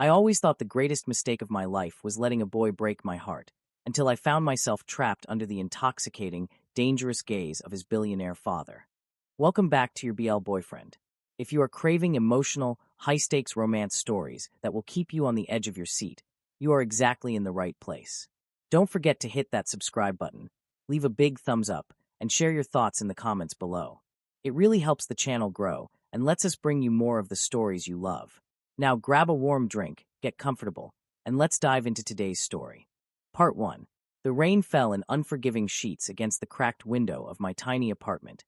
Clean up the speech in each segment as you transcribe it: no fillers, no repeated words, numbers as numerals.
I always thought the greatest mistake of my life was letting a boy break my heart, until I found myself trapped under the intoxicating, dangerous gaze of his billionaire father. Welcome back to your BL boyfriend. If you are craving emotional, high-stakes romance stories that will keep you on the edge of your seat, you are exactly in the right place. Don't forget to hit that subscribe button, leave a big thumbs up, and share your thoughts in the comments below. It really helps the channel grow and lets us bring you more of the stories you love. Now grab a warm drink, get comfortable, and let's dive into today's story. Part 1. The rain fell in unforgiving sheets against the cracked window of my tiny apartment,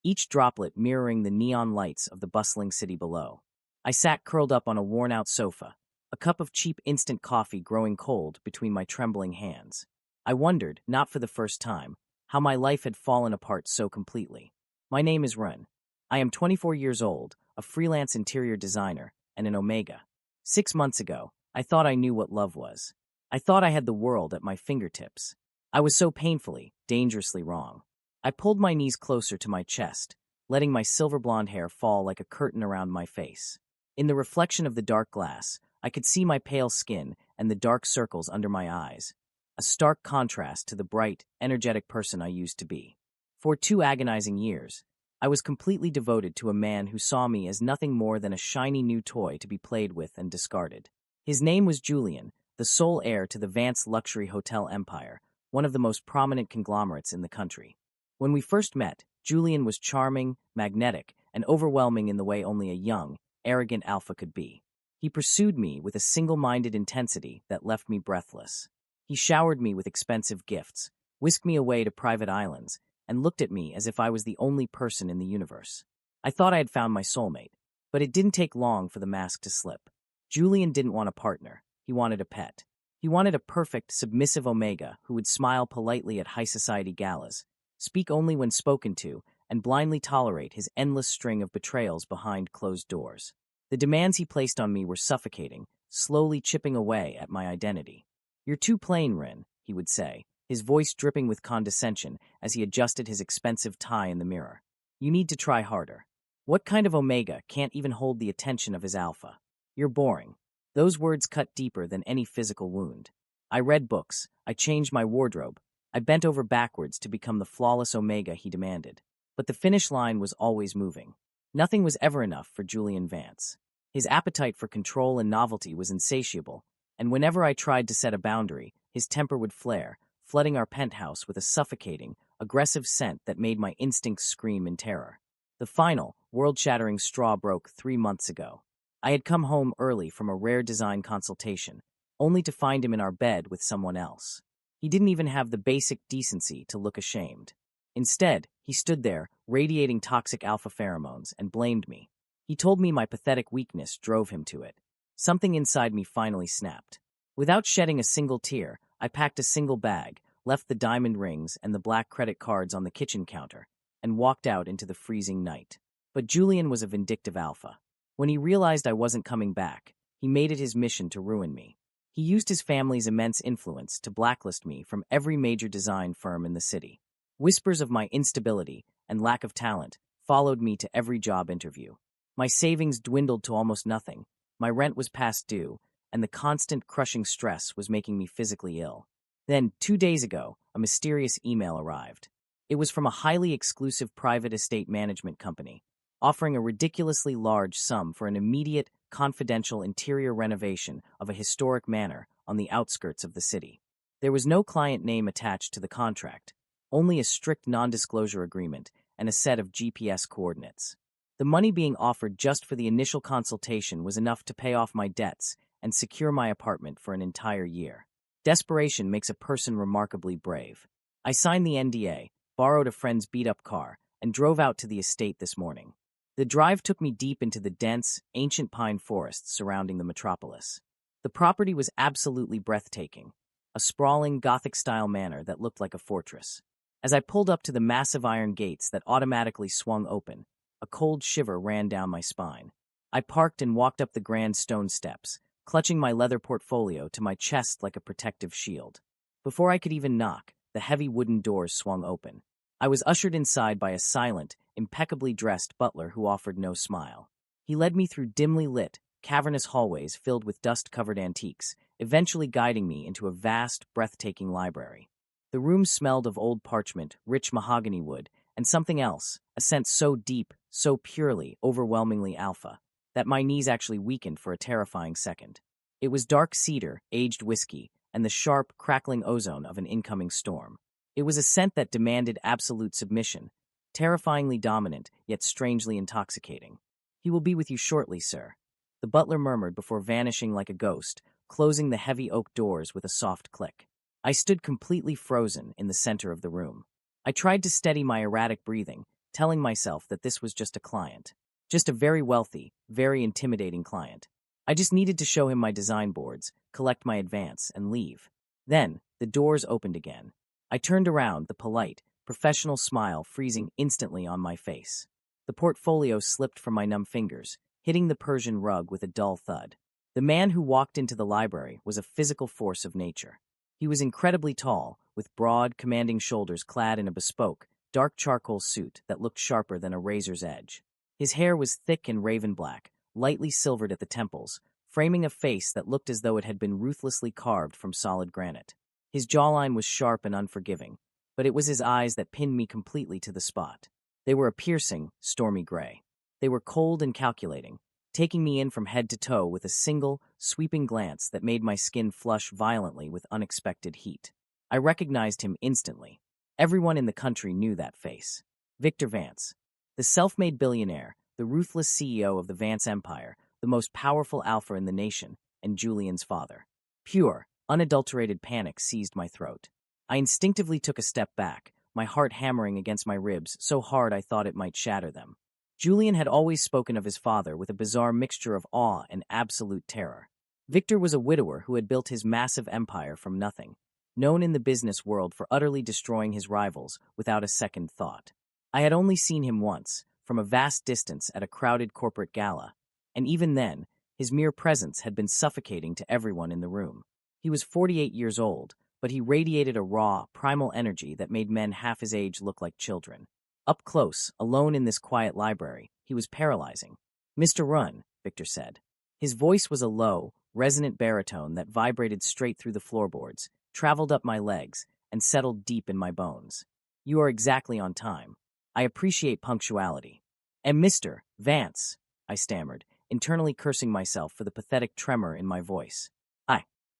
each droplet mirroring the neon lights of the bustling city below. I sat curled up on a worn-out sofa, a cup of cheap instant coffee growing cold between my trembling hands. I wondered, not for the first time, how my life had fallen apart so completely. My name is Ren. I am 24 years old, a freelance interior designer, and an Omega. 6 months ago, I thought I knew what love was. I thought I had the world at my fingertips. I was so painfully, dangerously wrong. I pulled my knees closer to my chest, letting my silver blonde hair fall like a curtain around my face. In the reflection of the dark glass, I could see my pale skin and the dark circles under my eyes, a stark contrast to the bright, energetic person I used to be. For 2 agonizing years, I was completely devoted to a man who saw me as nothing more than a shiny new toy to be played with and discarded. His name was Julian, the sole heir to the Vance luxury hotel empire, one of the most prominent conglomerates in the country. When we first met, Julian was charming, magnetic, and overwhelming in the way only a young, arrogant alpha could be. He pursued me with a single-minded intensity that left me breathless. He showered me with expensive gifts, whisked me away to private islands, and looked at me as if I was the only person in the universe. I thought I had found my soulmate, but it didn't take long for the mask to slip. Julian didn't want a partner. He wanted a pet. He wanted a perfect, submissive Omega who would smile politely at high society galas, speak only when spoken to, and blindly tolerate his endless string of betrayals behind closed doors. The demands he placed on me were suffocating, slowly chipping away at my identity. "You're too plain, Rin," he would say, his voice dripping with condescension as he adjusted his expensive tie in the mirror. "You need to try harder. What kind of Omega can't even hold the attention of his alpha? You're boring." Those words cut deeper than any physical wound. I read books, I changed my wardrobe, I bent over backwards to become the flawless Omega he demanded. But the finish line was always moving. Nothing was ever enough for Julian Vance. His appetite for control and novelty was insatiable, and whenever I tried to set a boundary, his temper would flare, flooding our penthouse with a suffocating, aggressive scent that made my instincts scream in terror. The final, world-shattering straw broke 3 months ago. I had come home early from a rare design consultation, only to find him in our bed with someone else. He didn't even have the basic decency to look ashamed. Instead, he stood there, radiating toxic alpha pheromones, and blamed me. He told me my pathetic weakness drove him to it. Something inside me finally snapped. Without shedding a single tear, I packed a single bag, left the diamond rings and the black credit cards on the kitchen counter, and walked out into the freezing night. But Julian was a vindictive alpha. When he realized I wasn't coming back, he made it his mission to ruin me. He used his family's immense influence to blacklist me from every major design firm in the city. Whispers of my instability and lack of talent followed me to every job interview. My savings dwindled to almost nothing, my rent was past due, and the constant crushing stress was making me physically ill. Then, 2 days ago, a mysterious email arrived. It was from a highly exclusive private estate management company, offering a ridiculously large sum for an immediate, confidential interior renovation of a historic manor on the outskirts of the city. There was no client name attached to the contract, only a strict non-disclosure agreement and a set of GPS coordinates. The money being offered just for the initial consultation was enough to pay off my debts and secure my apartment for an entire year. Desperation makes a person remarkably brave. I signed the NDA, borrowed a friend's beat-up car, and drove out to the estate this morning. The drive took me deep into the dense, ancient pine forests surrounding the metropolis. The property was absolutely breathtaking, a sprawling Gothic-style manor that looked like a fortress. As I pulled up to the massive iron gates that automatically swung open, a cold shiver ran down my spine. I parked and walked up the grand stone steps, clutching my leather portfolio to my chest like a protective shield. Before I could even knock, the heavy wooden doors swung open. I was ushered inside by a silent, impeccably dressed butler who offered no smile. He led me through dimly lit, cavernous hallways filled with dust-covered antiques, eventually guiding me into a vast, breathtaking library. The room smelled of old parchment, rich mahogany wood, and something else, a scent so deep, so purely, overwhelmingly alpha, that my knees actually weakened for a terrifying second. It was dark cedar, aged whiskey, and the sharp, crackling ozone of an incoming storm. It was a scent that demanded absolute submission, terrifyingly dominant, yet strangely intoxicating. "He will be with you shortly, sir," the butler murmured before vanishing like a ghost, closing the heavy oak doors with a soft click. I stood completely frozen in the center of the room. I tried to steady my erratic breathing, telling myself that this was just a client. Just a very wealthy, very intimidating client. I just needed to show him my design boards, collect my advance, and leave. Then, the doors opened again. I turned around, the polite, professional smile freezing instantly on my face. The portfolio slipped from my numb fingers, hitting the Persian rug with a dull thud. The man who walked into the library was a physical force of nature. He was incredibly tall, with broad, commanding shoulders clad in a bespoke, dark charcoal suit that looked sharper than a razor's edge. His hair was thick and raven black, lightly silvered at the temples, framing a face that looked as though it had been ruthlessly carved from solid granite. His jawline was sharp and unforgiving, but it was his eyes that pinned me completely to the spot. They were a piercing, stormy gray. They were cold and calculating, taking me in from head to toe with a single, sweeping glance that made my skin flush violently with unexpected heat. I recognized him instantly. Everyone in the country knew that face. Victor Vance. The self-made billionaire, the ruthless CEO of the Vance Empire, the most powerful alpha in the nation, and Julian's father. Pure, unadulterated panic seized my throat. I instinctively took a step back, my heart hammering against my ribs so hard I thought it might shatter them. Julian had always spoken of his father with a bizarre mixture of awe and absolute terror. Victor was a widower who had built his massive empire from nothing, known in the business world for utterly destroying his rivals without a second thought. I had only seen him once, from a vast distance at a crowded corporate gala, and even then, his mere presence had been suffocating to everyone in the room. He was 48 years old, but he radiated a raw, primal energy that made men half his age look like children. Up close, alone in this quiet library, he was paralyzing. "Mr. Run," Victor said. His voice was a low, resonant baritone that vibrated straight through the floorboards, traveled up my legs, and settled deep in my bones. "You are exactly on time. I appreciate punctuality." "And Mr. Vance," I stammered, internally cursing myself for the pathetic tremor in my voice.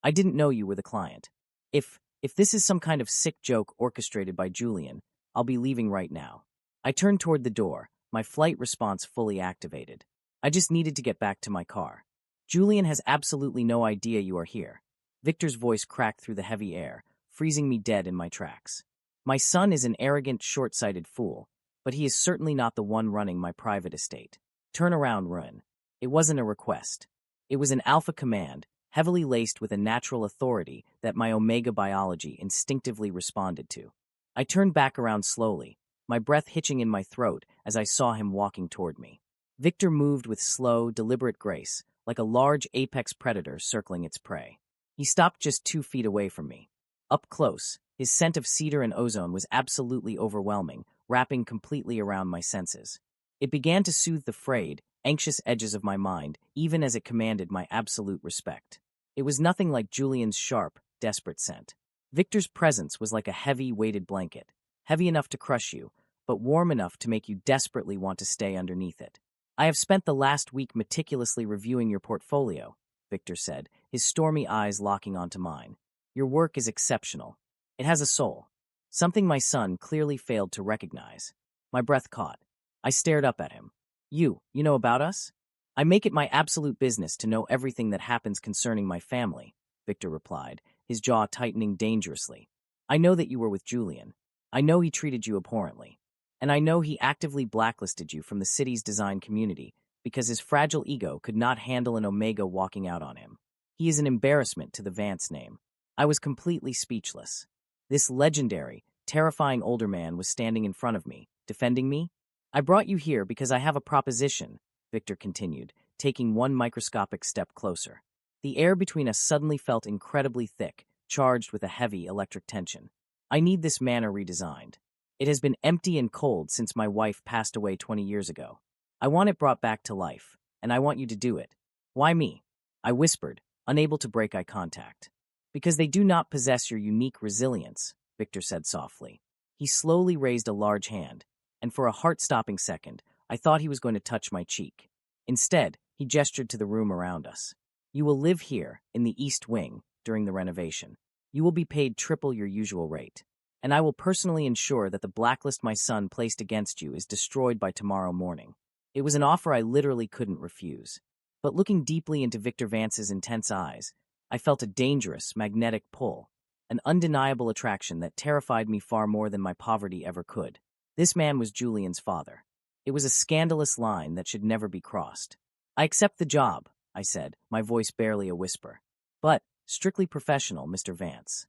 I didn't know you were the client. If this is some kind of sick joke orchestrated by Julian, I'll be leaving right now." I turned toward the door, my flight response fully activated. I just needed to get back to my car. "Julian has absolutely no idea you are here." Victor's voice cracked through the heavy air, freezing me dead in my tracks. "My son is an arrogant, short-sighted fool, but he is certainly not the one running my private estate. Turn around, Ruin." It wasn't a request. It was an alpha command, heavily laced with a natural authority that my omega biology instinctively responded to. I turned back around slowly, my breath hitching in my throat as I saw him walking toward me. Victor moved with slow, deliberate grace, like a large apex predator circling its prey. He stopped just 2 feet away from me. Up close, his scent of cedar and ozone was absolutely overwhelming, wrapping completely around my senses. It began to soothe the frayed, anxious edges of my mind, even as it commanded my absolute respect. It was nothing like Julian's sharp, desperate scent. Victor's presence was like a heavy, weighted blanket, heavy enough to crush you, but warm enough to make you desperately want to stay underneath it. "I have spent the last week meticulously reviewing your portfolio," Victor said, his stormy eyes locking onto mine. "Your work is exceptional. It has a soul. Something my son clearly failed to recognize." My breath caught. I stared up at him. You know about us?" "I make it my absolute business to know everything that happens concerning my family," Victor replied, his jaw tightening dangerously. "I know that you were with Julian. I know he treated you abhorrently. And I know he actively blacklisted you from the city's design community because his fragile ego could not handle an Omega walking out on him. He is an embarrassment to the Vance name." I was completely speechless. This legendary, terrifying older man was standing in front of me, defending me. "I brought you here because I have a proposition," Victor continued, taking one microscopic step closer. The air between us suddenly felt incredibly thick, charged with a heavy electric tension. "I need this manor redesigned. It has been empty and cold since my wife passed away 20 years ago. I want it brought back to life, and I want you to do it." Why me? I whispered, unable to break eye contact. Because they do not possess your unique resilience, Victor said softly. He slowly raised a large hand, and for a heart-stopping second, I thought he was going to touch my cheek. Instead, he gestured to the room around us. You will live here, in the East Wing, during the renovation. You will be paid triple your usual rate. And I will personally ensure that the blacklist my son placed against you is destroyed by tomorrow morning. It was an offer I literally couldn't refuse. But looking deeply into Victor Vance's intense eyes, I felt a dangerous, magnetic pull, an undeniable attraction that terrified me far more than my poverty ever could. This man was Julian's father. It was a scandalous line that should never be crossed. I accept the job, I said, my voice barely a whisper. But, strictly professional, Mr. Vance.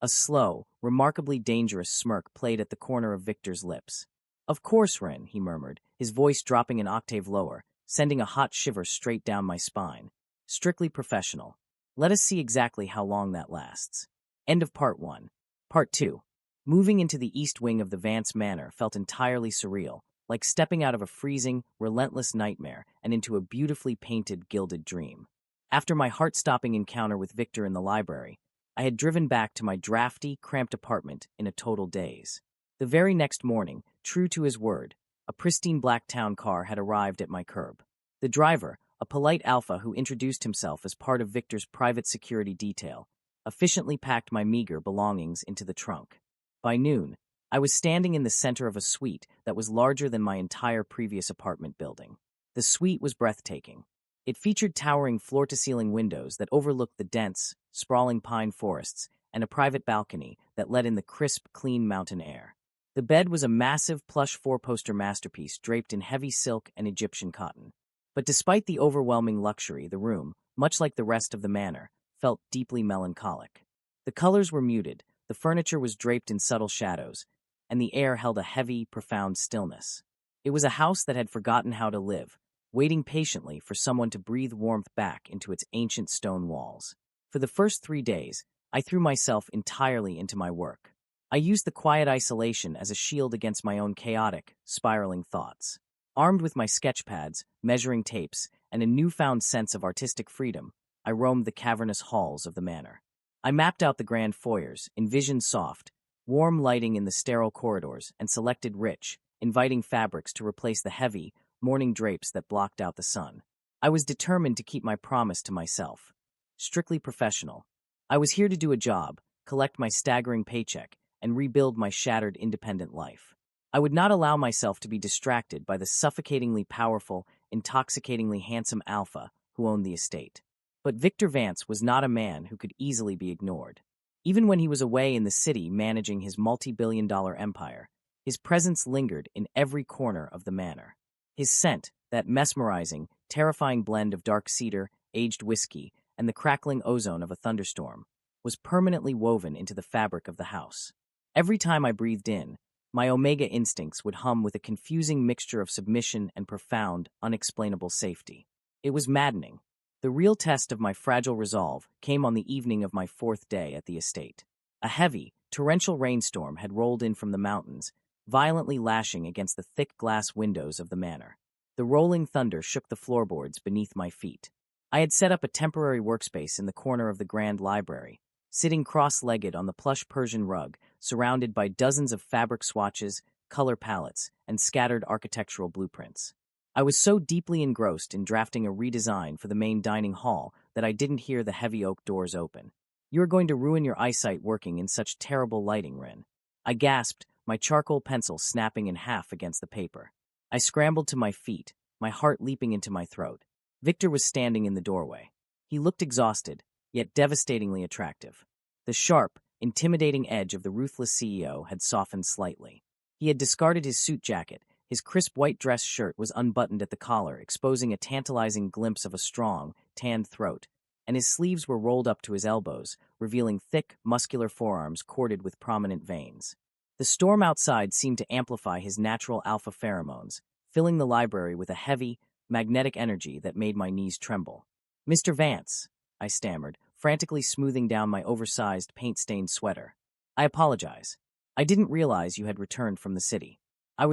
A slow, remarkably dangerous smirk played at the corner of Victor's lips. Of course, Ren, he murmured, his voice dropping an octave lower, sending a hot shiver straight down my spine. Strictly professional. Let us see exactly how long that lasts. End of Part 1. Part 2. Moving into the East Wing of the Vance Manor felt entirely surreal, like stepping out of a freezing, relentless nightmare and into a beautifully painted, gilded dream. After my heart-stopping encounter with Victor in the library, I had driven back to my drafty, cramped apartment in a total daze. The very next morning, true to his word, a pristine black town car had arrived at my curb. The driver, a polite alpha who introduced himself as part of Victor's private security detail, efficiently packed my meager belongings into the trunk. By noon, I was standing in the center of a suite that was larger than my entire previous apartment building. The suite was breathtaking. It featured towering floor-to-ceiling windows that overlooked the dense, sprawling pine forests and a private balcony that let in the crisp, clean mountain air. The bed was a massive plush four-poster masterpiece draped in heavy silk and Egyptian cotton. But despite the overwhelming luxury, the room, much like the rest of the manor, felt deeply melancholic. The colors were muted, the furniture was draped in subtle shadows, and the air held a heavy, profound stillness. It was a house that had forgotten how to live, waiting patiently for someone to breathe warmth back into its ancient stone walls. For the first 3 days, I threw myself entirely into my work. I used the quiet isolation as a shield against my own chaotic, spiraling thoughts. Armed with my sketch pads, measuring tapes, and a newfound sense of artistic freedom, I roamed the cavernous halls of the manor. I mapped out the grand foyers, envisioned soft, warm lighting in the sterile corridors, and selected rich, inviting fabrics to replace the heavy, morning drapes that blocked out the sun. I was determined to keep my promise to myself. Strictly professional. I was here to do a job, collect my staggering paycheck, and rebuild my shattered independent life. I would not allow myself to be distracted by the suffocatingly powerful, intoxicatingly handsome alpha who owned the estate. But Victor Vance was not a man who could easily be ignored. Even when he was away in the city managing his multi-billion-dollar empire, his presence lingered in every corner of the manor. His scent, that mesmerizing, terrifying blend of dark cedar, aged whiskey, and the crackling ozone of a thunderstorm, was permanently woven into the fabric of the house. Every time I breathed in, my omega instincts would hum with a confusing mixture of submission and profound, unexplainable safety. It was maddening. The real test of my fragile resolve came on the evening of my 4th day at the estate. A heavy, torrential rainstorm had rolled in from the mountains, violently lashing against the thick glass windows of the manor. The rolling thunder shook the floorboards beneath my feet. I had set up a temporary workspace in the corner of the grand library, sitting cross-legged on the plush Persian rug, surrounded by dozens of fabric swatches, color palettes, and scattered architectural blueprints. I was so deeply engrossed in drafting a redesign for the main dining hall that I didn't hear the heavy oak doors open. You are going to ruin your eyesight working in such terrible lighting, Ren. I gasped, my charcoal pencil snapping in half against the paper. I scrambled to my feet, my heart leaping into my throat. Victor was standing in the doorway. He looked exhausted, yet devastatingly attractive. The sharp, intimidating edge of the ruthless CEO had softened slightly. He had discarded his suit jacket, his crisp white dress shirt was unbuttoned at the collar, exposing a tantalizing glimpse of a strong, tanned throat, and his sleeves were rolled up to his elbows, revealing thick, muscular forearms corded with prominent veins. The storm outside seemed to amplify his natural alpha pheromones, filling the library with a heavy, magnetic energy that made my knees tremble. "Mr. Vance," I stammered, frantically smoothing down my oversized, paint-stained sweater. "I apologize. I didn't realize you had returned from the city. I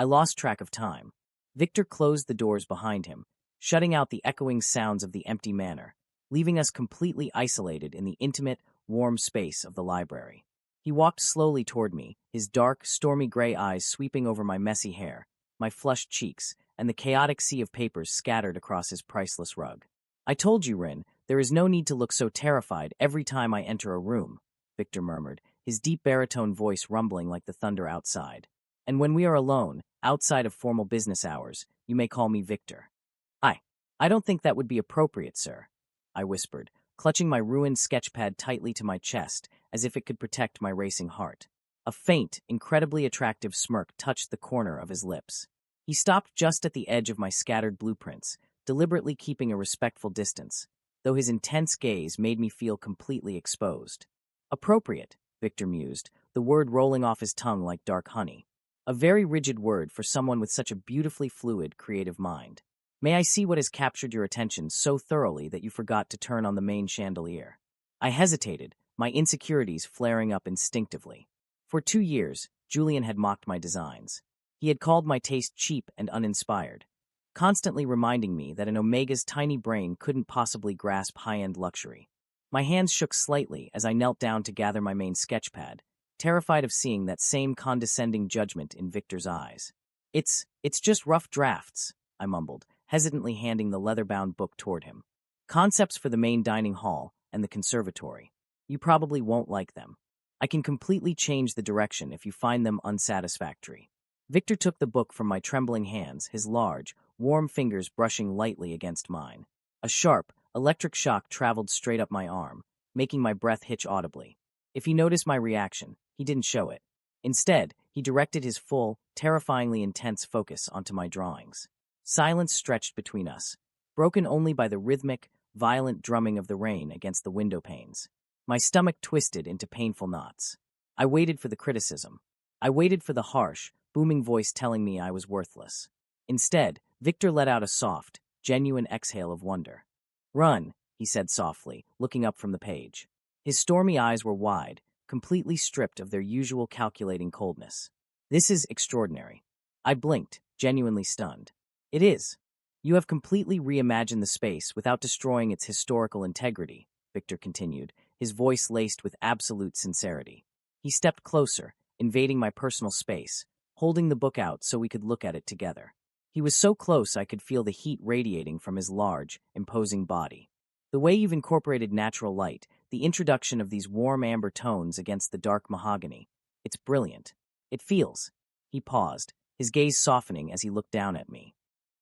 lost track of time." Victor closed the doors behind him, shutting out the echoing sounds of the empty manor, leaving us completely isolated in the intimate, warm space of the library. He walked slowly toward me, his dark, stormy gray eyes sweeping over my messy hair, my flushed cheeks, and the chaotic sea of papers scattered across his priceless rug. "I told you, Rin, there is no need to look so terrified every time I enter a room," Victor murmured, his deep baritone voice rumbling like the thunder outside. "And when we are alone, outside of formal business hours, you may call me Victor." I don't think that would be appropriate, sir," I whispered, clutching my ruined sketchpad tightly to my chest as if it could protect my racing heart. A faint, incredibly attractive smirk touched the corner of his lips. He stopped just at the edge of my scattered blueprints, deliberately keeping a respectful distance, though his intense gaze made me feel completely exposed. "Appropriate," Victor mused, the word rolling off his tongue like dark honey. A very rigid word for someone with such a beautifully fluid, creative mind. "May I see what has captured your attention so thoroughly that you forgot to turn on the main chandelier?" I hesitated, my insecurities flaring up instinctively. For 2 years, Julian had mocked my designs. He had called my taste cheap and uninspired, constantly reminding me that an Omega's tiny brain couldn't possibly grasp high-end luxury. My hands shook slightly as I knelt down to gather my main sketchpad, terrified of seeing that same condescending judgment in Victor's eyes. It's just rough drafts," I mumbled, hesitantly handing the leather-bound book toward him. "Concepts for the main dining hall and the conservatory. You probably won't like them. I can completely change the direction if you find them unsatisfactory." Victor took the book from my trembling hands, his large, warm fingers brushing lightly against mine. A sharp, electric shock traveled straight up my arm, making my breath hitch audibly. If he noticed my reaction, he didn't show it. Instead, he directed his full, terrifyingly intense focus onto my drawings. Silence stretched between us, broken only by the rhythmic, violent drumming of the rain against the window panes. My stomach twisted into painful knots. I waited for the criticism. I waited for the harsh, booming voice telling me I was worthless. Instead, Victor let out a soft, genuine exhale of wonder. "Run," he said softly, looking up from the page. His stormy eyes were wide, completely stripped of their usual calculating coldness. "This is extraordinary." I blinked, genuinely stunned. "It is. You have completely reimagined the space without destroying its historical integrity," Victor continued, his voice laced with absolute sincerity. He stepped closer, invading my personal space, holding the book out so we could look at it together. He was so close I could feel the heat radiating from his large, imposing body. "The way you've incorporated natural light, the introduction of these warm amber tones against the dark mahogany, it's brilliant. It feels..." He paused, his gaze softening as he looked down at me.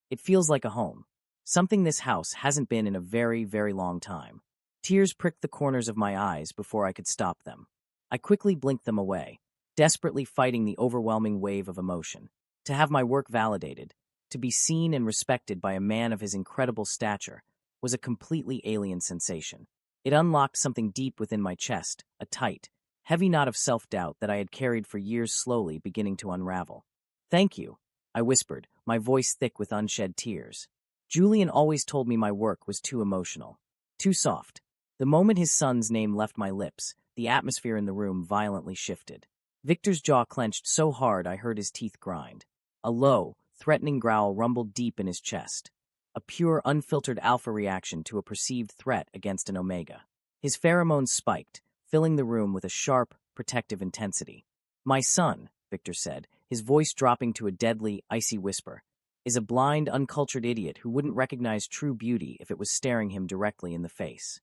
"It feels like a home. Something this house hasn't been in a very, very long time." Tears pricked the corners of my eyes before I could stop them. I quickly blinked them away, desperately fighting the overwhelming wave of emotion. To have my work validated, to be seen and respected by a man of his incredible stature, was a completely alien sensation. It unlocked something deep within my chest, a tight, heavy knot of self-doubt that I had carried for years slowly beginning to unravel. "Thank you," I whispered, my voice thick with unshed tears. Julian always told me my work was too emotional, too soft. The moment his son's name left my lips, the atmosphere in the room violently shifted. Victor's jaw clenched so hard I heard his teeth grind. A low, threatening growl rumbled deep in his chest. A pure, unfiltered alpha reaction to a perceived threat against an Omega. His pheromones spiked, filling the room with a sharp, protective intensity. "My son," Victor said, his voice dropping to a deadly, icy whisper, "is a blind, uncultured idiot who wouldn't recognize true beauty if it was staring him directly in the face."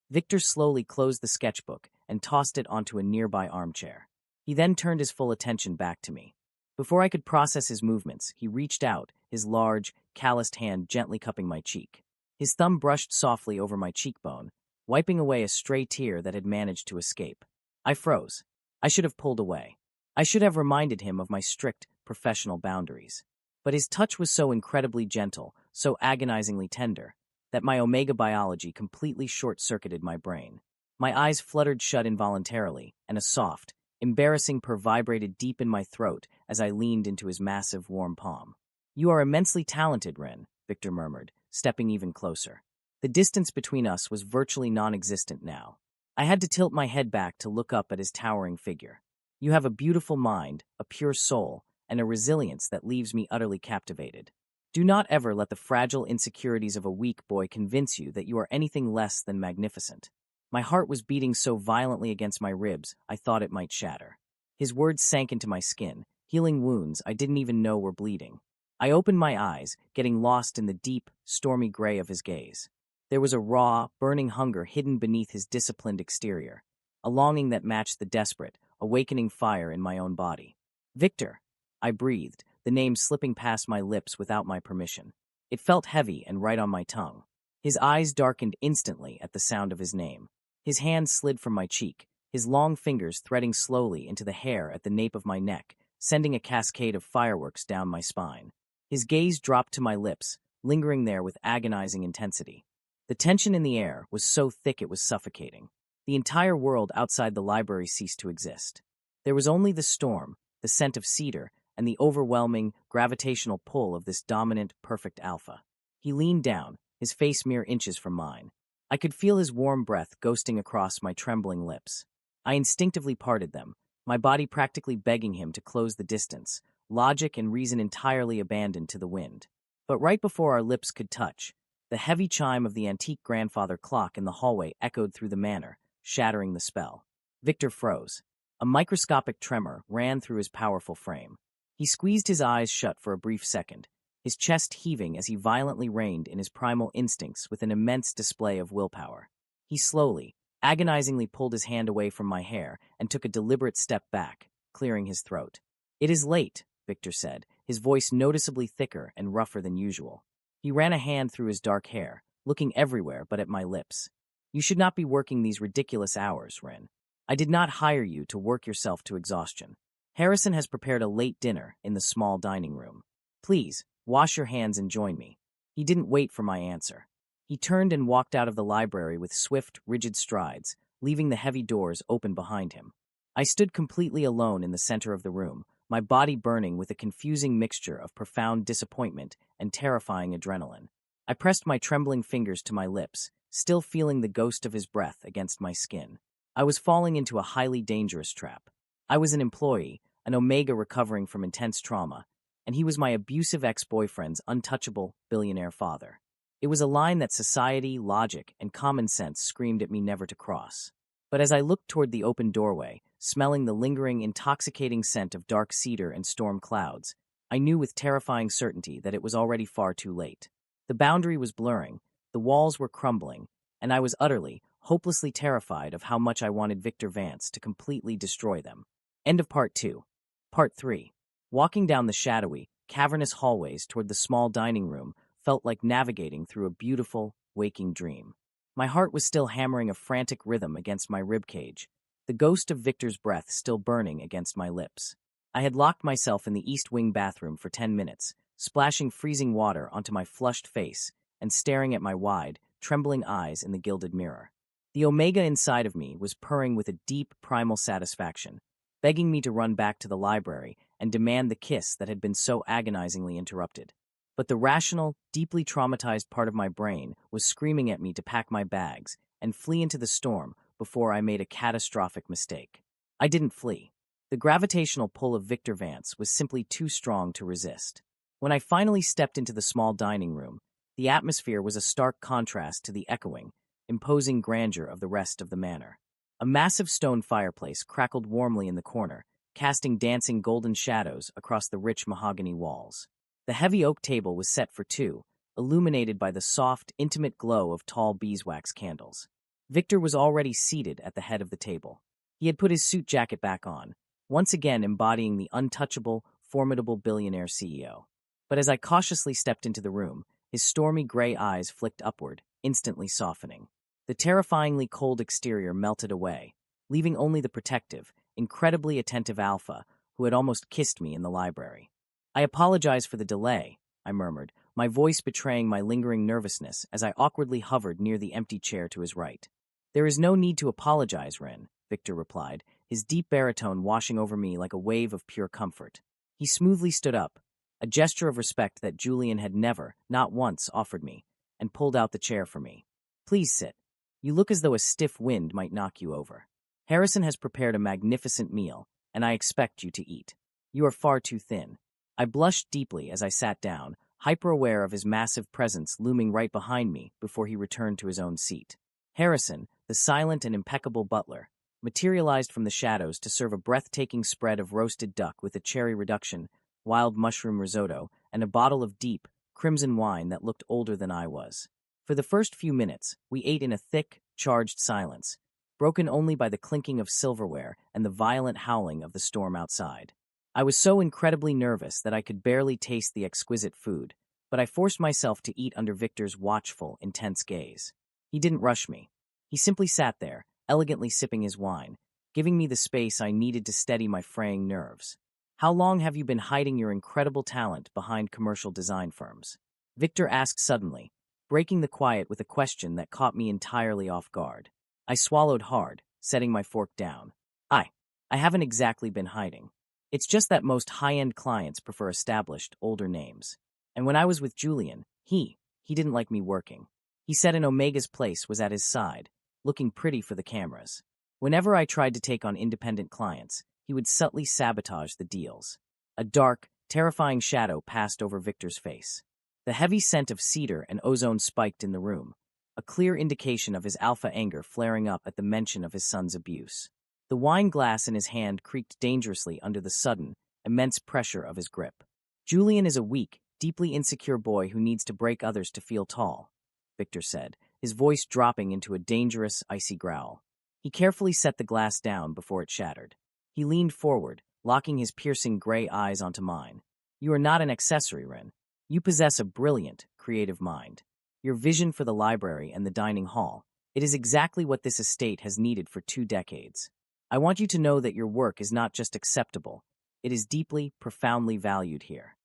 Victor slowly closed the sketchbook and tossed it onto a nearby armchair. He then turned his full attention back to me. Before I could process his movements, he reached out, his large, calloused hand gently cupping my cheek. His thumb brushed softly over my cheekbone, wiping away a stray tear that had managed to escape. I froze. I should have pulled away. I should have reminded him of my strict, professional boundaries. But his touch was so incredibly gentle, so agonizingly tender, that my Omega biology completely short-circuited my brain. My eyes fluttered shut involuntarily, and a soft, embarrassing purr vibrated deep in my throat as I leaned into his massive, warm palm. "You are immensely talented, Ren," Victor murmured, stepping even closer. The distance between us was virtually non-existent now. I had to tilt my head back to look up at his towering figure. "You have a beautiful mind, a pure soul, and a resilience that leaves me utterly captivated." Do not ever let the fragile insecurities of a weak boy convince you that you are anything less than magnificent. My heart was beating so violently against my ribs, I thought it might shatter. His words sank into my skin, healing wounds I didn't even know were bleeding. I opened my eyes, getting lost in the deep, stormy gray of his gaze. There was a raw, burning hunger hidden beneath his disciplined exterior, a longing that matched the desperate, awakening fire in my own body. Victor, I breathed, the name slipping past my lips without my permission. It felt heavy and right on my tongue. His eyes darkened instantly at the sound of his name. His hand slid from my cheek, his long fingers threading slowly into the hair at the nape of my neck, sending a cascade of fireworks down my spine. His gaze dropped to my lips, lingering there with agonizing intensity. The tension in the air was so thick it was suffocating. The entire world outside the library ceased to exist. There was only the storm, the scent of cedar, and the overwhelming, gravitational pull of this dominant, perfect alpha. He leaned down, his face mere inches from mine. I could feel his warm breath ghosting across my trembling lips. I instinctively parted them, my body practically begging him to close the distance, logic and reason entirely abandoned to the wind. But right before our lips could touch, the heavy chime of the antique grandfather clock in the hallway echoed through the manor, shattering the spell. Victor froze. A microscopic tremor ran through his powerful frame. He squeezed his eyes shut for a brief second, his chest heaving as he violently reined in his primal instincts with an immense display of willpower. He slowly, agonizingly pulled his hand away from my hair and took a deliberate step back, clearing his throat. "It is late," Victor said, his voice noticeably thicker and rougher than usual. He ran a hand through his dark hair, looking everywhere but at my lips. "You should not be working these ridiculous hours, Rin. I did not hire you to work yourself to exhaustion. Harrison has prepared a late dinner in the small dining room. Please, wash your hands and join me." He didn't wait for my answer. He turned and walked out of the library with swift, rigid strides, leaving the heavy doors open behind him. I stood completely alone in the center of the room, my body burning with a confusing mixture of profound disappointment and terrifying adrenaline. I pressed my trembling fingers to my lips, still feeling the ghost of his breath against my skin. I was falling into a highly dangerous trap. I was an employee, an Omega recovering from intense trauma, and he was my abusive ex-boyfriend's untouchable, billionaire father. It was a line that society, logic, and common sense screamed at me never to cross. But as I looked toward the open doorway, smelling the lingering, intoxicating scent of dark cedar and storm clouds, I knew with terrifying certainty that it was already far too late. The boundary was blurring, the walls were crumbling, and I was utterly, hopelessly terrified of how much I wanted Victor Vance to completely destroy them. End of Part 2. Part 3. Walking down the shadowy, cavernous hallways toward the small dining room felt like navigating through a beautiful, waking dream. My heart was still hammering a frantic rhythm against my ribcage, the ghost of Victor's breath still burning against my lips. I had locked myself in the East Wing bathroom for 10 minutes, splashing freezing water onto my flushed face and staring at my wide, trembling eyes in the gilded mirror. The Omega inside of me was purring with a deep, primal satisfaction, begging me to run back to the library and demand the kiss that had been so agonizingly interrupted. But the rational, deeply traumatized part of my brain was screaming at me to pack my bags and flee into the storm before I made a catastrophic mistake. I didn't flee. The gravitational pull of Victor Vance was simply too strong to resist. When I finally stepped into the small dining room, the atmosphere was a stark contrast to the echoing, imposing grandeur of the rest of the manor. A massive stone fireplace crackled warmly in the corner, casting dancing golden shadows across the rich mahogany walls. The heavy oak table was set for two, illuminated by the soft, intimate glow of tall beeswax candles. Victor was already seated at the head of the table. He had put his suit jacket back on, once again embodying the untouchable, formidable billionaire CEO. But as I cautiously stepped into the room, his stormy gray eyes flicked upward, instantly softening. The terrifyingly cold exterior melted away, leaving only the protective, incredibly attentive Alpha, who had almost kissed me in the library. "I apologize for the delay," I murmured, my voice betraying my lingering nervousness as I awkwardly hovered near the empty chair to his right. "There is no need to apologize, Ren," Victor replied, his deep baritone washing over me like a wave of pure comfort. He smoothly stood up, a gesture of respect that Julian had never, not once, offered me, and pulled out the chair for me. "Please sit. You look as though a stiff wind might knock you over. Harrison has prepared a magnificent meal, and I expect you to eat. You are far too thin." I blushed deeply as I sat down, hyper-aware of his massive presence looming right behind me before he returned to his own seat. Harrison, the silent and impeccable butler, materialized from the shadows to serve a breathtaking spread of roasted duck with a cherry reduction, wild mushroom risotto, and a bottle of deep, crimson wine that looked older than I was. For the first few minutes, we ate in a thick, charged silence, broken only by the clinking of silverware and the violent howling of the storm outside. I was so incredibly nervous that I could barely taste the exquisite food, but I forced myself to eat under Victor's watchful, intense gaze. He didn't rush me. He simply sat there, elegantly sipping his wine, giving me the space I needed to steady my fraying nerves. "How long have you been hiding your incredible talent behind commercial design firms?" Victor asked suddenly, breaking the quiet with a question that caught me entirely off guard. I swallowed hard, setting my fork down. I haven't exactly been hiding. It's just that most high-end clients prefer established, older names. And when I was with Julian, he didn't like me working. He said an Omega's place was at his side, looking pretty for the cameras. Whenever I tried to take on independent clients, he would subtly sabotage the deals. A dark, terrifying shadow passed over Victor's face. The heavy scent of cedar and ozone spiked in the room, a clear indication of his alpha anger flaring up at the mention of his son's abuse. The wine glass in his hand creaked dangerously under the sudden, immense pressure of his grip. "Julian is a weak, deeply insecure boy who needs to break others to feel tall," Victor said, his voice dropping into a dangerous, icy growl. He carefully set the glass down before it shattered. He leaned forward, locking his piercing gray eyes onto mine. "You are not an accessory, Ren. You possess a brilliant, creative mind. Your vision for the library and the dining hall, it is exactly what this estate has needed for 2 decades. I want you to know that your work is not just acceptable, it is deeply, profoundly valued here."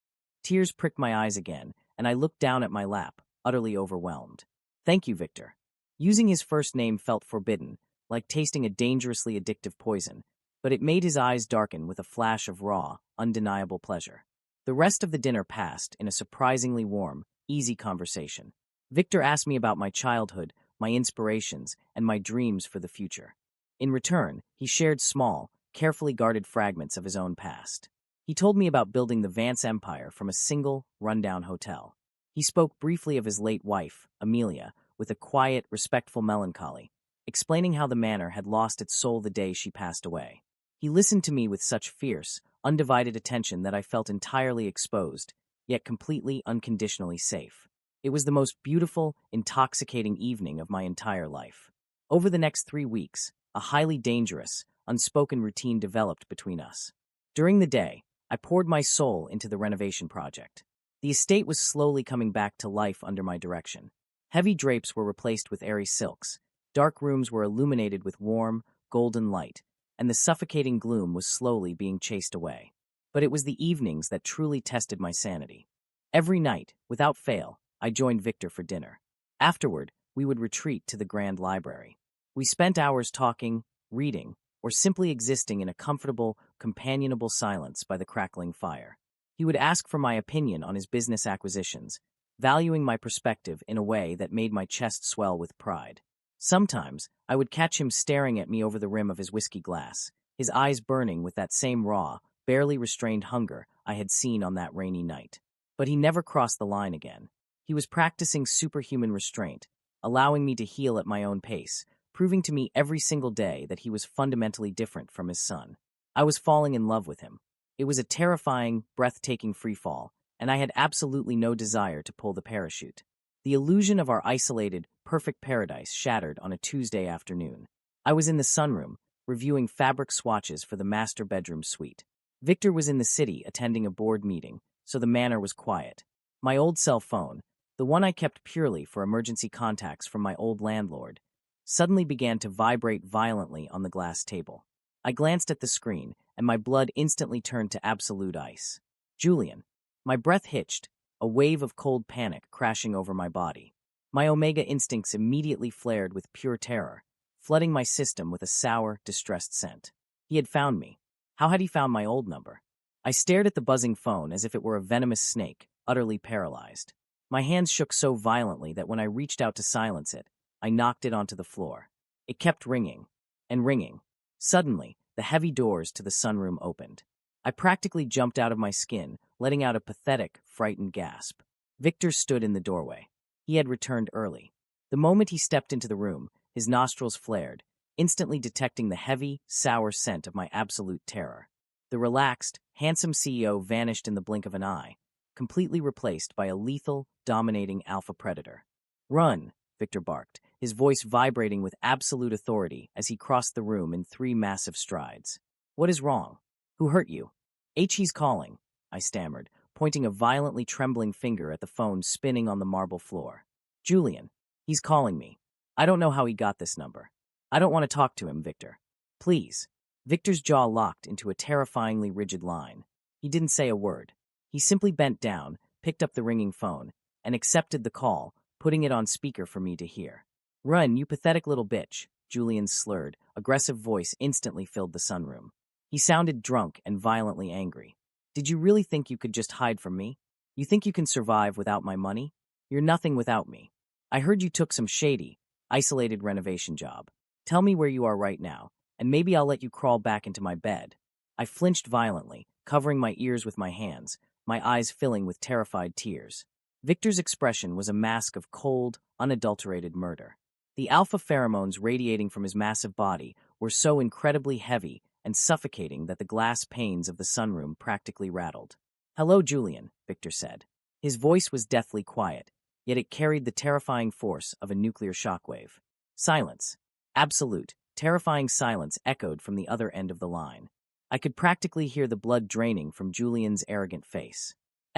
Tears pricked my eyes again, and I looked down at my lap, utterly overwhelmed. "Thank you, Victor." Using his first name felt forbidden, like tasting a dangerously addictive poison, but it made his eyes darken with a flash of raw, undeniable pleasure. The rest of the dinner passed in a surprisingly warm, easy conversation. Victor asked me about my childhood, my inspirations, and my dreams for the future. In return, he shared small, carefully guarded fragments of his own past. He told me about building the Vance empire from a single, rundown hotel. He spoke briefly of his late wife, Amelia, with a quiet, respectful melancholy, explaining how the manor had lost its soul the day she passed away. He listened to me with such fierce, undivided attention that I felt entirely exposed, yet completely, unconditionally safe. It was the most beautiful, intoxicating evening of my entire life. Over the next 3 weeks, a highly dangerous, unspoken routine developed between us. During the day, I poured my soul into the renovation project. The estate was slowly coming back to life under my direction. Heavy drapes were replaced with airy silks, dark rooms were illuminated with warm, golden light, and the suffocating gloom was slowly being chased away. But it was the evenings that truly tested my sanity. Every night, without fail, I joined Victor for dinner. Afterward, we would retreat to the grand library. We spent hours talking, reading, or simply existing in a comfortable, companionable silence by the crackling fire. He would ask for my opinion on his business acquisitions, valuing my perspective in a way that made my chest swell with pride. Sometimes, I would catch him staring at me over the rim of his whiskey glass, his eyes burning with that same raw, barely restrained hunger I had seen on that rainy night. But he never crossed the line again. He was practicing superhuman restraint, allowing me to heal at my own pace, proving to me every single day that he was fundamentally different from his son. I was falling in love with him. It was a terrifying, breathtaking freefall, and I had absolutely no desire to pull the parachute. The illusion of our isolated, perfect paradise shattered on a Tuesday afternoon. I was in the sunroom, reviewing fabric swatches for the master bedroom suite. Victor was in the city attending a board meeting, so the manor was quiet. My old cell phone, the one I kept purely for emergency contacts from my old landlord, suddenly began to vibrate violently on the glass table. I glanced at the screen, and my blood instantly turned to absolute ice. Julian. My breath hitched, a wave of cold panic crashing over my body. My Omega instincts immediately flared with pure terror, flooding my system with a sour, distressed scent. He had found me. How had he found my old number? I stared at the buzzing phone as if it were a venomous snake, utterly paralyzed. My hands shook so violently that when I reached out to silence it, I knocked it onto the floor. It kept ringing, and ringing. Suddenly, the heavy doors to the sunroom opened. I practically jumped out of my skin, letting out a pathetic, frightened gasp. Victor stood in the doorway. He had returned early. The moment he stepped into the room, his nostrils flared, instantly detecting the heavy, sour scent of my absolute terror. The relaxed, handsome CEO vanished in the blink of an eye, completely replaced by a lethal, dominating alpha predator. "Run," Victor barked, his voice vibrating with absolute authority as he crossed the room in 3 massive strides. "What is wrong? Who hurt you?" "He's calling," I stammered, pointing a violently trembling finger at the phone spinning on the marble floor. "Julian, he's calling me. I don't know how he got this number. I don't want to talk to him, Victor. Please." Victor's jaw locked into a terrifyingly rigid line. He didn't say a word. He simply bent down, picked up the ringing phone, and accepted the call, putting it on speaker for me to hear. "Run, you pathetic little bitch," Julian's slurred, aggressive voice instantly filled the sunroom. He sounded drunk and violently angry. "Did you really think you could just hide from me? You think you can survive without my money? You're nothing without me. I heard you took some shady, isolated renovation job. Tell me where you are right now, and maybe I'll let you crawl back into my bed." I flinched violently, covering my ears with my hands, my eyes filling with terrified tears. Victor's expression was a mask of cold, unadulterated murder. The alpha pheromones radiating from his massive body were so incredibly heavy and suffocating that the glass panes of the sunroom practically rattled. "Hello, Julian," Victor said. His voice was deathly quiet, yet it carried the terrifying force of a nuclear shockwave. Silence. Absolute, terrifying silence echoed from the other end of the line. I could practically hear the blood draining from Julian's arrogant face.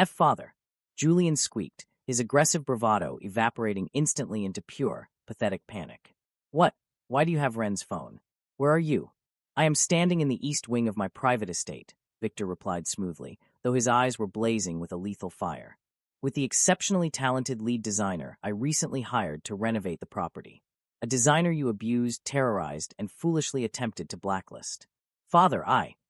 "Father," Julian squeaked, his aggressive bravado evaporating instantly into pure, pathetic panic. "What? Why do you have Ren's phone? Where are you?" "I am standing in the east wing of my private estate," Victor replied smoothly, though his eyes were blazing with a lethal fire. "With the exceptionally talented lead designer I recently hired to renovate the property. A designer you abused, terrorized, and foolishly attempted to blacklist." "Father,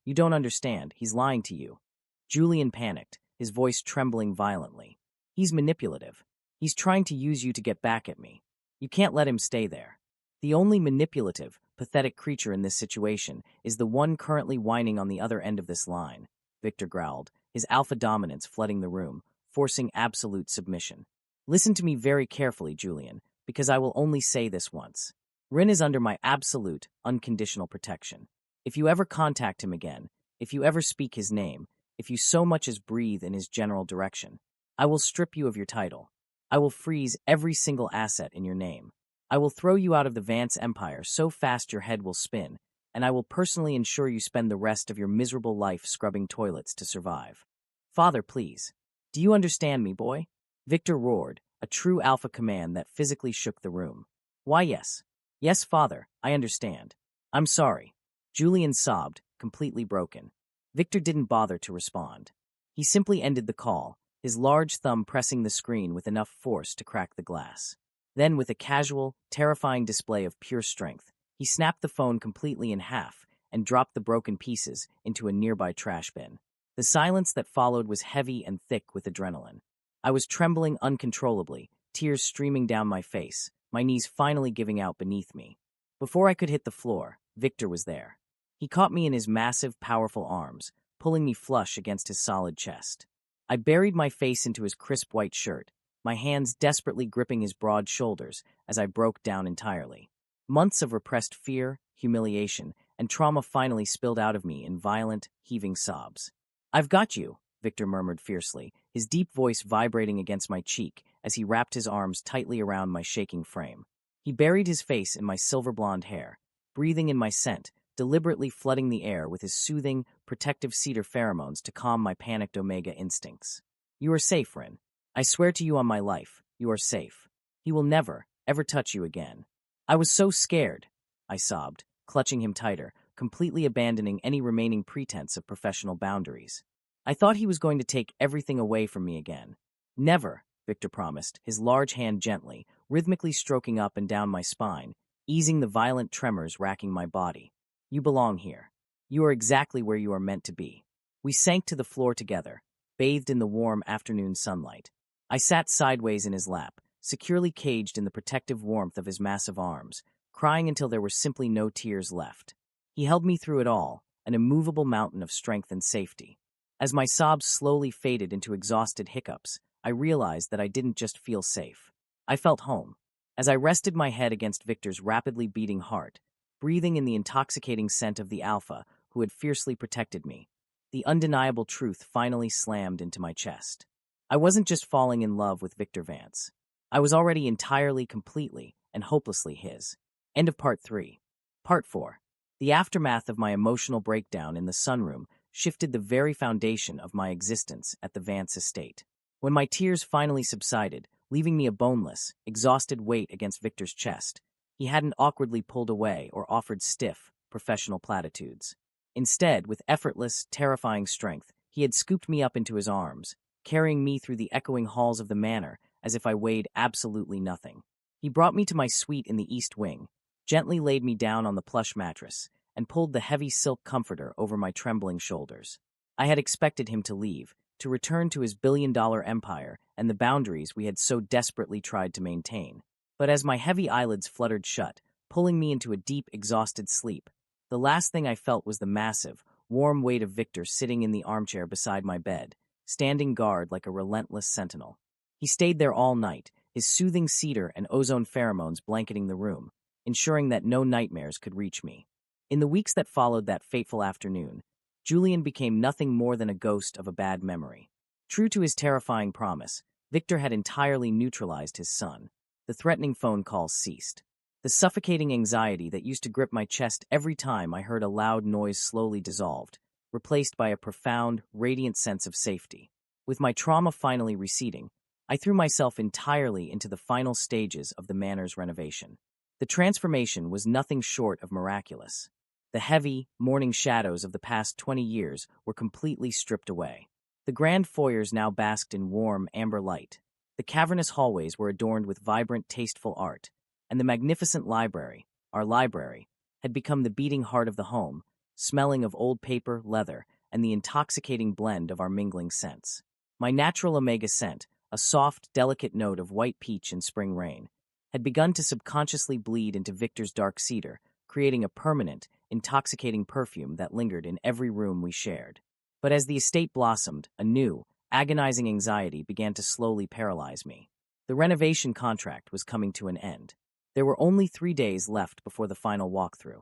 you don't understand. He's lying to you." Julian panicked, his voice trembling violently. "He's manipulative. He's trying to use you to get back at me. You can't let him stay there. The only manipulative, pathetic creature in this situation is the one currently whining on the other end of this line," Victor growled, his alpha dominance flooding the room, forcing absolute submission. "Listen to me very carefully, Julian, because I will only say this once. Rin is under my absolute, unconditional protection. If you ever contact him again, if you ever speak his name, if you so much as breathe in his general direction, I will strip you of your title. I will freeze every single asset in your name. I will throw you out of the Vance Empire so fast your head will spin, and I will personally ensure you spend the rest of your miserable life scrubbing toilets to survive. Father, please. Do you understand me, boy?" Victor roared, a true alpha command that physically shook the room. "Why, yes. Yes, Father, I understand. I'm sorry." Julian sobbed, completely broken. Victor didn't bother to respond. He simply ended the call, his large thumb pressing the screen with enough force to crack the glass. Then, with a casual, terrifying display of pure strength, he snapped the phone completely in half and dropped the broken pieces into a nearby trash bin. The silence that followed was heavy and thick with adrenaline. I was trembling uncontrollably, tears streaming down my face, my knees finally giving out beneath me. Before I could hit the floor, Victor was there. He caught me in his massive, powerful arms, pulling me flush against his solid chest. I buried my face into his crisp white shirt, my hands desperately gripping his broad shoulders as I broke down entirely. Months of repressed fear, humiliation, and trauma finally spilled out of me in violent, heaving sobs. "I've got you," Victor murmured fiercely, his deep voice vibrating against my cheek as he wrapped his arms tightly around my shaking frame. He buried his face in my silver-blonde hair, breathing in my scent, deliberately flooding the air with his soothing, protective cedar pheromones to calm my panicked omega instincts. "You are safe, Rin. I swear to you on my life, you are safe. He will never, ever touch you again." "I was so scared," I sobbed, clutching him tighter, completely abandoning any remaining pretense of professional boundaries. "I thought he was going to take everything away from me again." "Never," Victor promised, his large hand gently, rhythmically stroking up and down my spine, easing the violent tremors racking my body. "You belong here. You are exactly where you are meant to be." We sank to the floor together, bathed in the warm afternoon sunlight. I sat sideways in his lap, securely caged in the protective warmth of his massive arms, crying until there were simply no tears left. He held me through it all, an immovable mountain of strength and safety. As my sobs slowly faded into exhausted hiccups, I realized that I didn't just feel safe. I felt home. As I rested my head against Victor's rapidly beating heart, breathing in the intoxicating scent of the alpha who had fiercely protected me, the undeniable truth finally slammed into my chest. I wasn't just falling in love with Victor Vance. I was already entirely, completely, and hopelessly his. End of Part 3. Part 4. The aftermath of my emotional breakdown in the sunroom shifted the very foundation of my existence at the Vance estate. When my tears finally subsided, leaving me a boneless, exhausted weight against Victor's chest, he hadn't awkwardly pulled away or offered stiff, professional platitudes. Instead, with effortless, terrifying strength, he had scooped me up into his arms, carrying me through the echoing halls of the manor as if I weighed absolutely nothing. He brought me to my suite in the East Wing, gently laid me down on the plush mattress, and pulled the heavy silk comforter over my trembling shoulders. I had expected him to leave, to return to his billion-dollar empire and the boundaries we had so desperately tried to maintain. But as my heavy eyelids fluttered shut, pulling me into a deep, exhausted sleep, the last thing I felt was the massive, warm weight of Victor sitting in the armchair beside my bed, standing guard like a relentless sentinel. He stayed there all night, his soothing cedar and ozone pheromones blanketing the room, ensuring that no nightmares could reach me. In the weeks that followed that fateful afternoon, Julian became nothing more than a ghost of a bad memory. True to his terrifying promise, Victor had entirely neutralized his son. The threatening phone calls ceased. The suffocating anxiety that used to grip my chest every time I heard a loud noise slowly dissolved, replaced by a profound, radiant sense of safety. With my trauma finally receding, I threw myself entirely into the final stages of the manor's renovation. The transformation was nothing short of miraculous. The heavy, mourning shadows of the past 20 years were completely stripped away. The grand foyers now basked in warm, amber light. The cavernous hallways were adorned with vibrant, tasteful art, and the magnificent library, our library, had become the beating heart of the home, smelling of old paper, leather, and the intoxicating blend of our mingling scents. My natural omega scent, a soft, delicate note of white peach and spring rain, had begun to subconsciously bleed into Victor's dark cedar, creating a permanent, intoxicating perfume that lingered in every room we shared. But as the estate blossomed, a new, agonizing anxiety began to slowly paralyze me. The renovation contract was coming to an end. There were only 3 days left before the final walkthrough.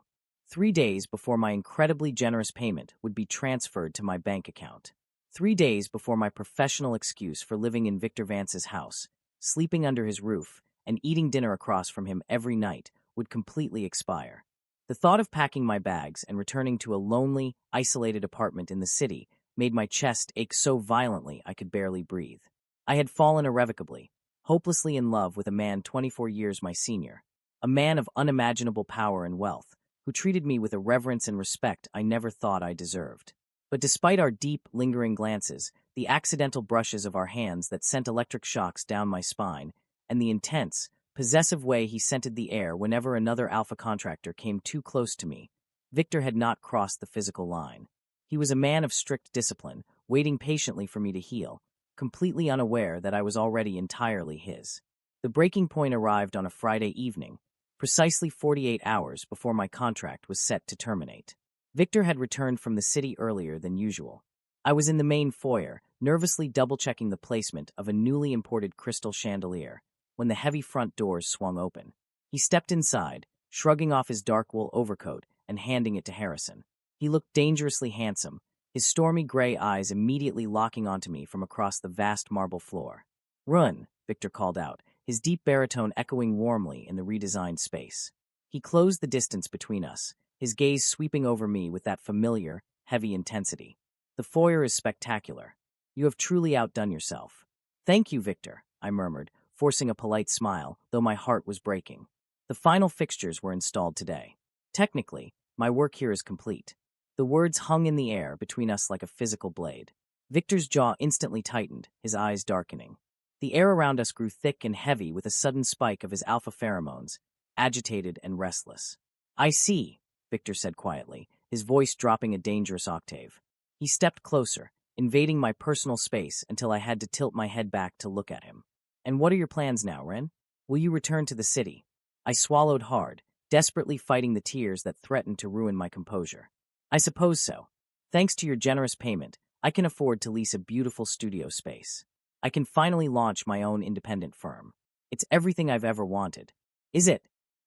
3 days before my incredibly generous payment would be transferred to my bank account. 3 days before my professional excuse for living in Victor Vance's house, sleeping under his roof, and eating dinner across from him every night would completely expire. The thought of packing my bags and returning to a lonely, isolated apartment in the city made my chest ache so violently I could barely breathe. I had fallen irrevocably, hopelessly in love with a man 24 years my senior, a man of unimaginable power and wealth, who treated me with a reverence and respect I never thought I deserved. But despite our deep, lingering glances, the accidental brushes of our hands that sent electric shocks down my spine, and the intense, possessive way he scented the air whenever another alpha contractor came too close to me, Victor had not crossed the physical line. He was a man of strict discipline, waiting patiently for me to heal, completely unaware that I was already entirely his. The breaking point arrived on a Friday evening, precisely 48 hours before my contract was set to terminate. Victor had returned from the city earlier than usual. I was in the main foyer, nervously double-checking the placement of a newly imported crystal chandelier, when the heavy front doors swung open. He stepped inside, shrugging off his dark wool overcoat and handing it to Harrison. He looked dangerously handsome, his stormy gray eyes immediately locking onto me from across the vast marble floor. "Run," Victor called out, his deep baritone echoing warmly in the redesigned space. He closed the distance between us, his gaze sweeping over me with that familiar, heavy intensity. "The foyer is spectacular. You have truly outdone yourself." "Thank you, Victor," I murmured, forcing a polite smile, though my heart was breaking. The final fixtures were installed today. Technically, my work here is complete. The words hung in the air between us like a physical blade. Victor's jaw instantly tightened, his eyes darkening. The air around us grew thick and heavy with a sudden spike of his alpha pheromones, agitated and restless. "I see," Victor said quietly, his voice dropping a dangerous octave. He stepped closer, invading my personal space until I had to tilt my head back to look at him. "And what are your plans now, Ren? Will you return to the city?" I swallowed hard, desperately fighting the tears that threatened to ruin my composure. "I suppose so. Thanks to your generous payment, I can afford to lease a beautiful studio space." I can finally launch my own independent firm. It's everything I've ever wanted. Is it?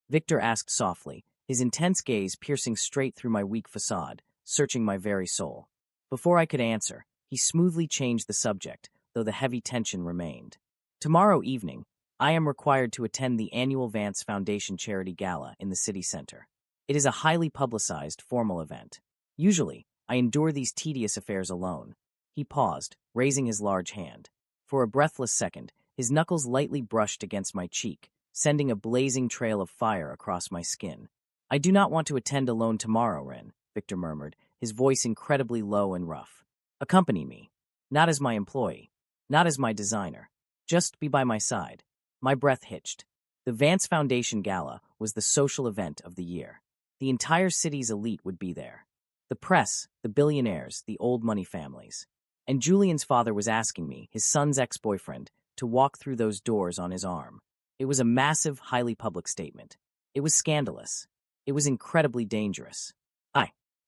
Victor asked softly, his intense gaze piercing straight through my weak facade, searching my very soul. Before I could answer, he smoothly changed the subject, though the heavy tension remained. Tomorrow evening, I am required to attend the annual Vance Foundation Charity Gala in the city center. It is a highly publicized, formal event. Usually, I endure these tedious affairs alone. He paused, raising his large hand. For a breathless second, his knuckles lightly brushed against my cheek, sending a blazing trail of fire across my skin. I do not want to attend alone tomorrow, Ren, Victor murmured, his voice incredibly low and rough. Accompany me. Not as my employee. Not as my designer. Just be by my side. My breath hitched. The Vance Foundation Gala was the social event of the year. The entire city's elite would be there. The press, the billionaires, the old money families. And Julian's father was asking me, his son's ex-boyfriend, to walk through those doors on his arm. It was a massive, highly public statement. It was scandalous. It was incredibly dangerous.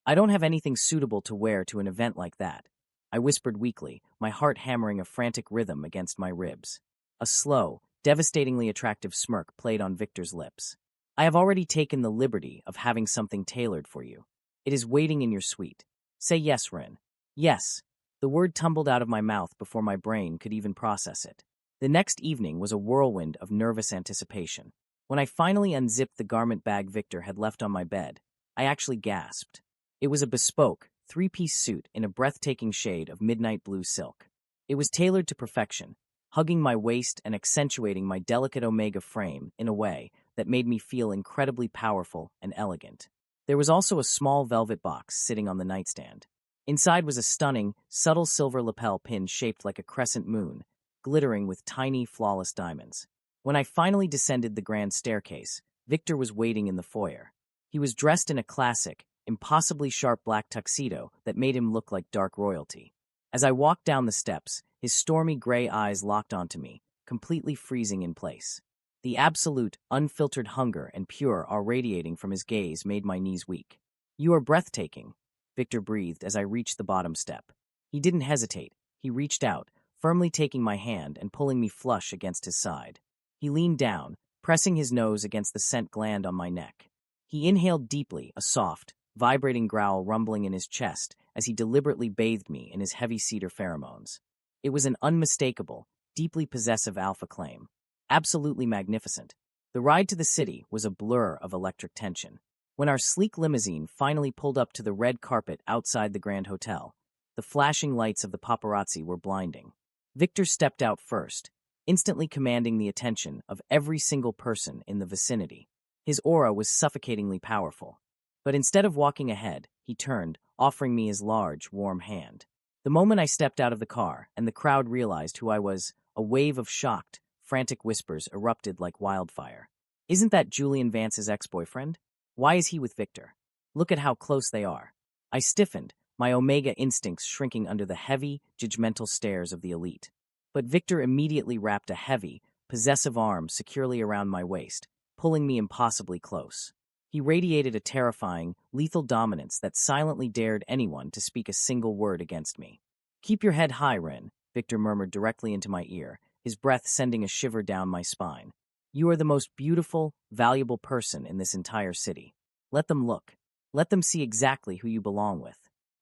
I don't have anything suitable to wear to an event like that, I whispered weakly, my heart hammering a frantic rhythm against my ribs. A slow, devastatingly attractive smirk played on Victor's lips. I have already taken the liberty of having something tailored for you. It is waiting in your suite. Say yes, Ren. Yes. The word tumbled out of my mouth before my brain could even process it. The next evening was a whirlwind of nervous anticipation. When I finally unzipped the garment bag Victor had left on my bed, I actually gasped. It was a bespoke, three-piece suit in a breathtaking shade of midnight blue silk. It was tailored to perfection, hugging my waist and accentuating my delicate omega frame in a way that made me feel incredibly powerful and elegant. There was also a small velvet box sitting on the nightstand. Inside was a stunning, subtle silver lapel pin shaped like a crescent moon, glittering with tiny, flawless diamonds. When I finally descended the grand staircase, Victor was waiting in the foyer. He was dressed in a classic, impossibly sharp black tuxedo that made him look like dark royalty. As I walked down the steps, his stormy gray eyes locked onto me, completely freezing in place. The absolute, unfiltered hunger and pure awe radiating from his gaze made my knees weak. You are breathtaking, Victor breathed as I reached the bottom step. He didn't hesitate. He reached out, firmly taking my hand and pulling me flush against his side. He leaned down, pressing his nose against the scent gland on my neck. He inhaled deeply, a soft, vibrating growl rumbling in his chest as he deliberately bathed me in his heavy cedar pheromones. It was an unmistakable, deeply possessive alpha claim. Absolutely magnificent. The ride to the city was a blur of electric tension. When our sleek limousine finally pulled up to the red carpet outside the Grand Hotel, the flashing lights of the paparazzi were blinding. Victor stepped out first, instantly commanding the attention of every single person in the vicinity. His aura was suffocatingly powerful. But instead of walking ahead, he turned, offering me his large, warm hand. The moment I stepped out of the car and the crowd realized who I was, a wave of shocked, frantic whispers erupted like wildfire. Isn't that Julian Vance's ex-boyfriend? Why is he with Victor? Look at how close they are. I stiffened, my omega instincts shrinking under the heavy, judgmental stares of the elite. But Victor immediately wrapped a heavy, possessive arm securely around my waist, pulling me impossibly close. He radiated a terrifying, lethal dominance that silently dared anyone to speak a single word against me. Keep your head high, Ren, Victor murmured directly into my ear, his breath sending a shiver down my spine. You are the most beautiful, valuable person in this entire city. Let them look. Let them see exactly who you belong with.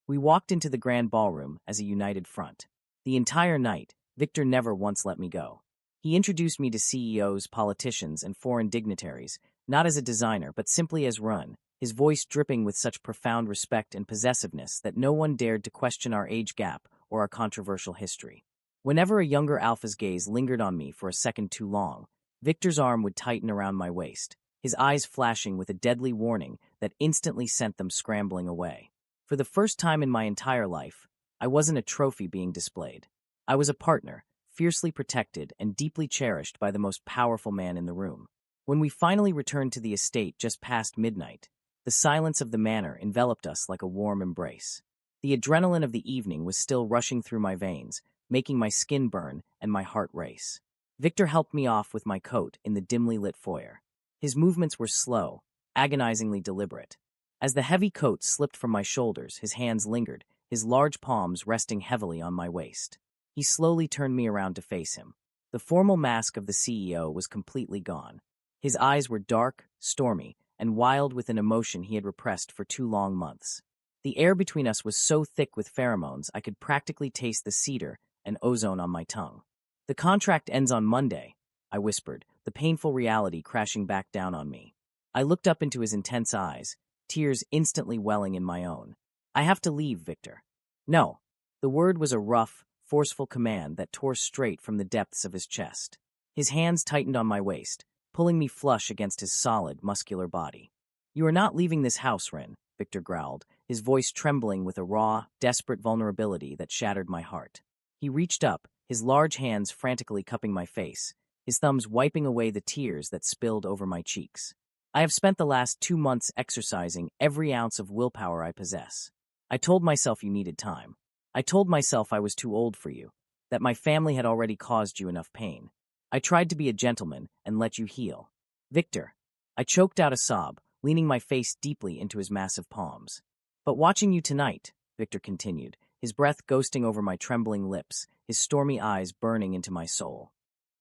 We walked into the grand ballroom as a united front. The entire night, Victor never once let me go. He introduced me to CEOs, politicians, and foreign dignitaries, not as a designer, but simply as Run, his voice dripping with such profound respect and possessiveness that no one dared to question our age gap or our controversial history. Whenever a younger alpha's gaze lingered on me for a second too long, Victor's arm would tighten around my waist, his eyes flashing with a deadly warning that instantly sent them scrambling away. For the first time in my entire life, I wasn't a trophy being displayed. I was a partner, fiercely protected and deeply cherished by the most powerful man in the room. When we finally returned to the estate just past midnight, the silence of the manor enveloped us like a warm embrace. The adrenaline of the evening was still rushing through my veins, making my skin burn and my heart race. Victor helped me off with my coat in the dimly lit foyer. His movements were slow, agonizingly deliberate. As the heavy coat slipped from my shoulders, his hands lingered, his large palms resting heavily on my waist. He slowly turned me around to face him. The formal mask of the CEO was completely gone. His eyes were dark, stormy, and wild with an emotion he had repressed for 2 long months. The air between us was so thick with pheromones I could practically taste the cedar and ozone on my tongue. "The contract ends on Monday," I whispered, the painful reality crashing back down on me. I looked up into his intense eyes, tears instantly welling in my own. "I have to leave, Victor." "No." The word was a rough, forceful command that tore straight from the depths of his chest. His hands tightened on my waist, pulling me flush against his solid, muscular body. "You are not leaving this house, Ren," Victor growled, his voice trembling with a raw, desperate vulnerability that shattered my heart. He reached up, his large hands frantically cupping my face, his thumbs wiping away the tears that spilled over my cheeks. "I have spent the last 2 months exercising every ounce of willpower I possess. I told myself you needed time. I told myself I was too old for you, that my family had already caused you enough pain. I tried to be a gentleman and let you heal. Victor." I choked out a sob, leaning my face deeply into his massive palms. "But watching you tonight," Victor continued, his breath ghosting over my trembling lips, his stormy eyes burning into my soul.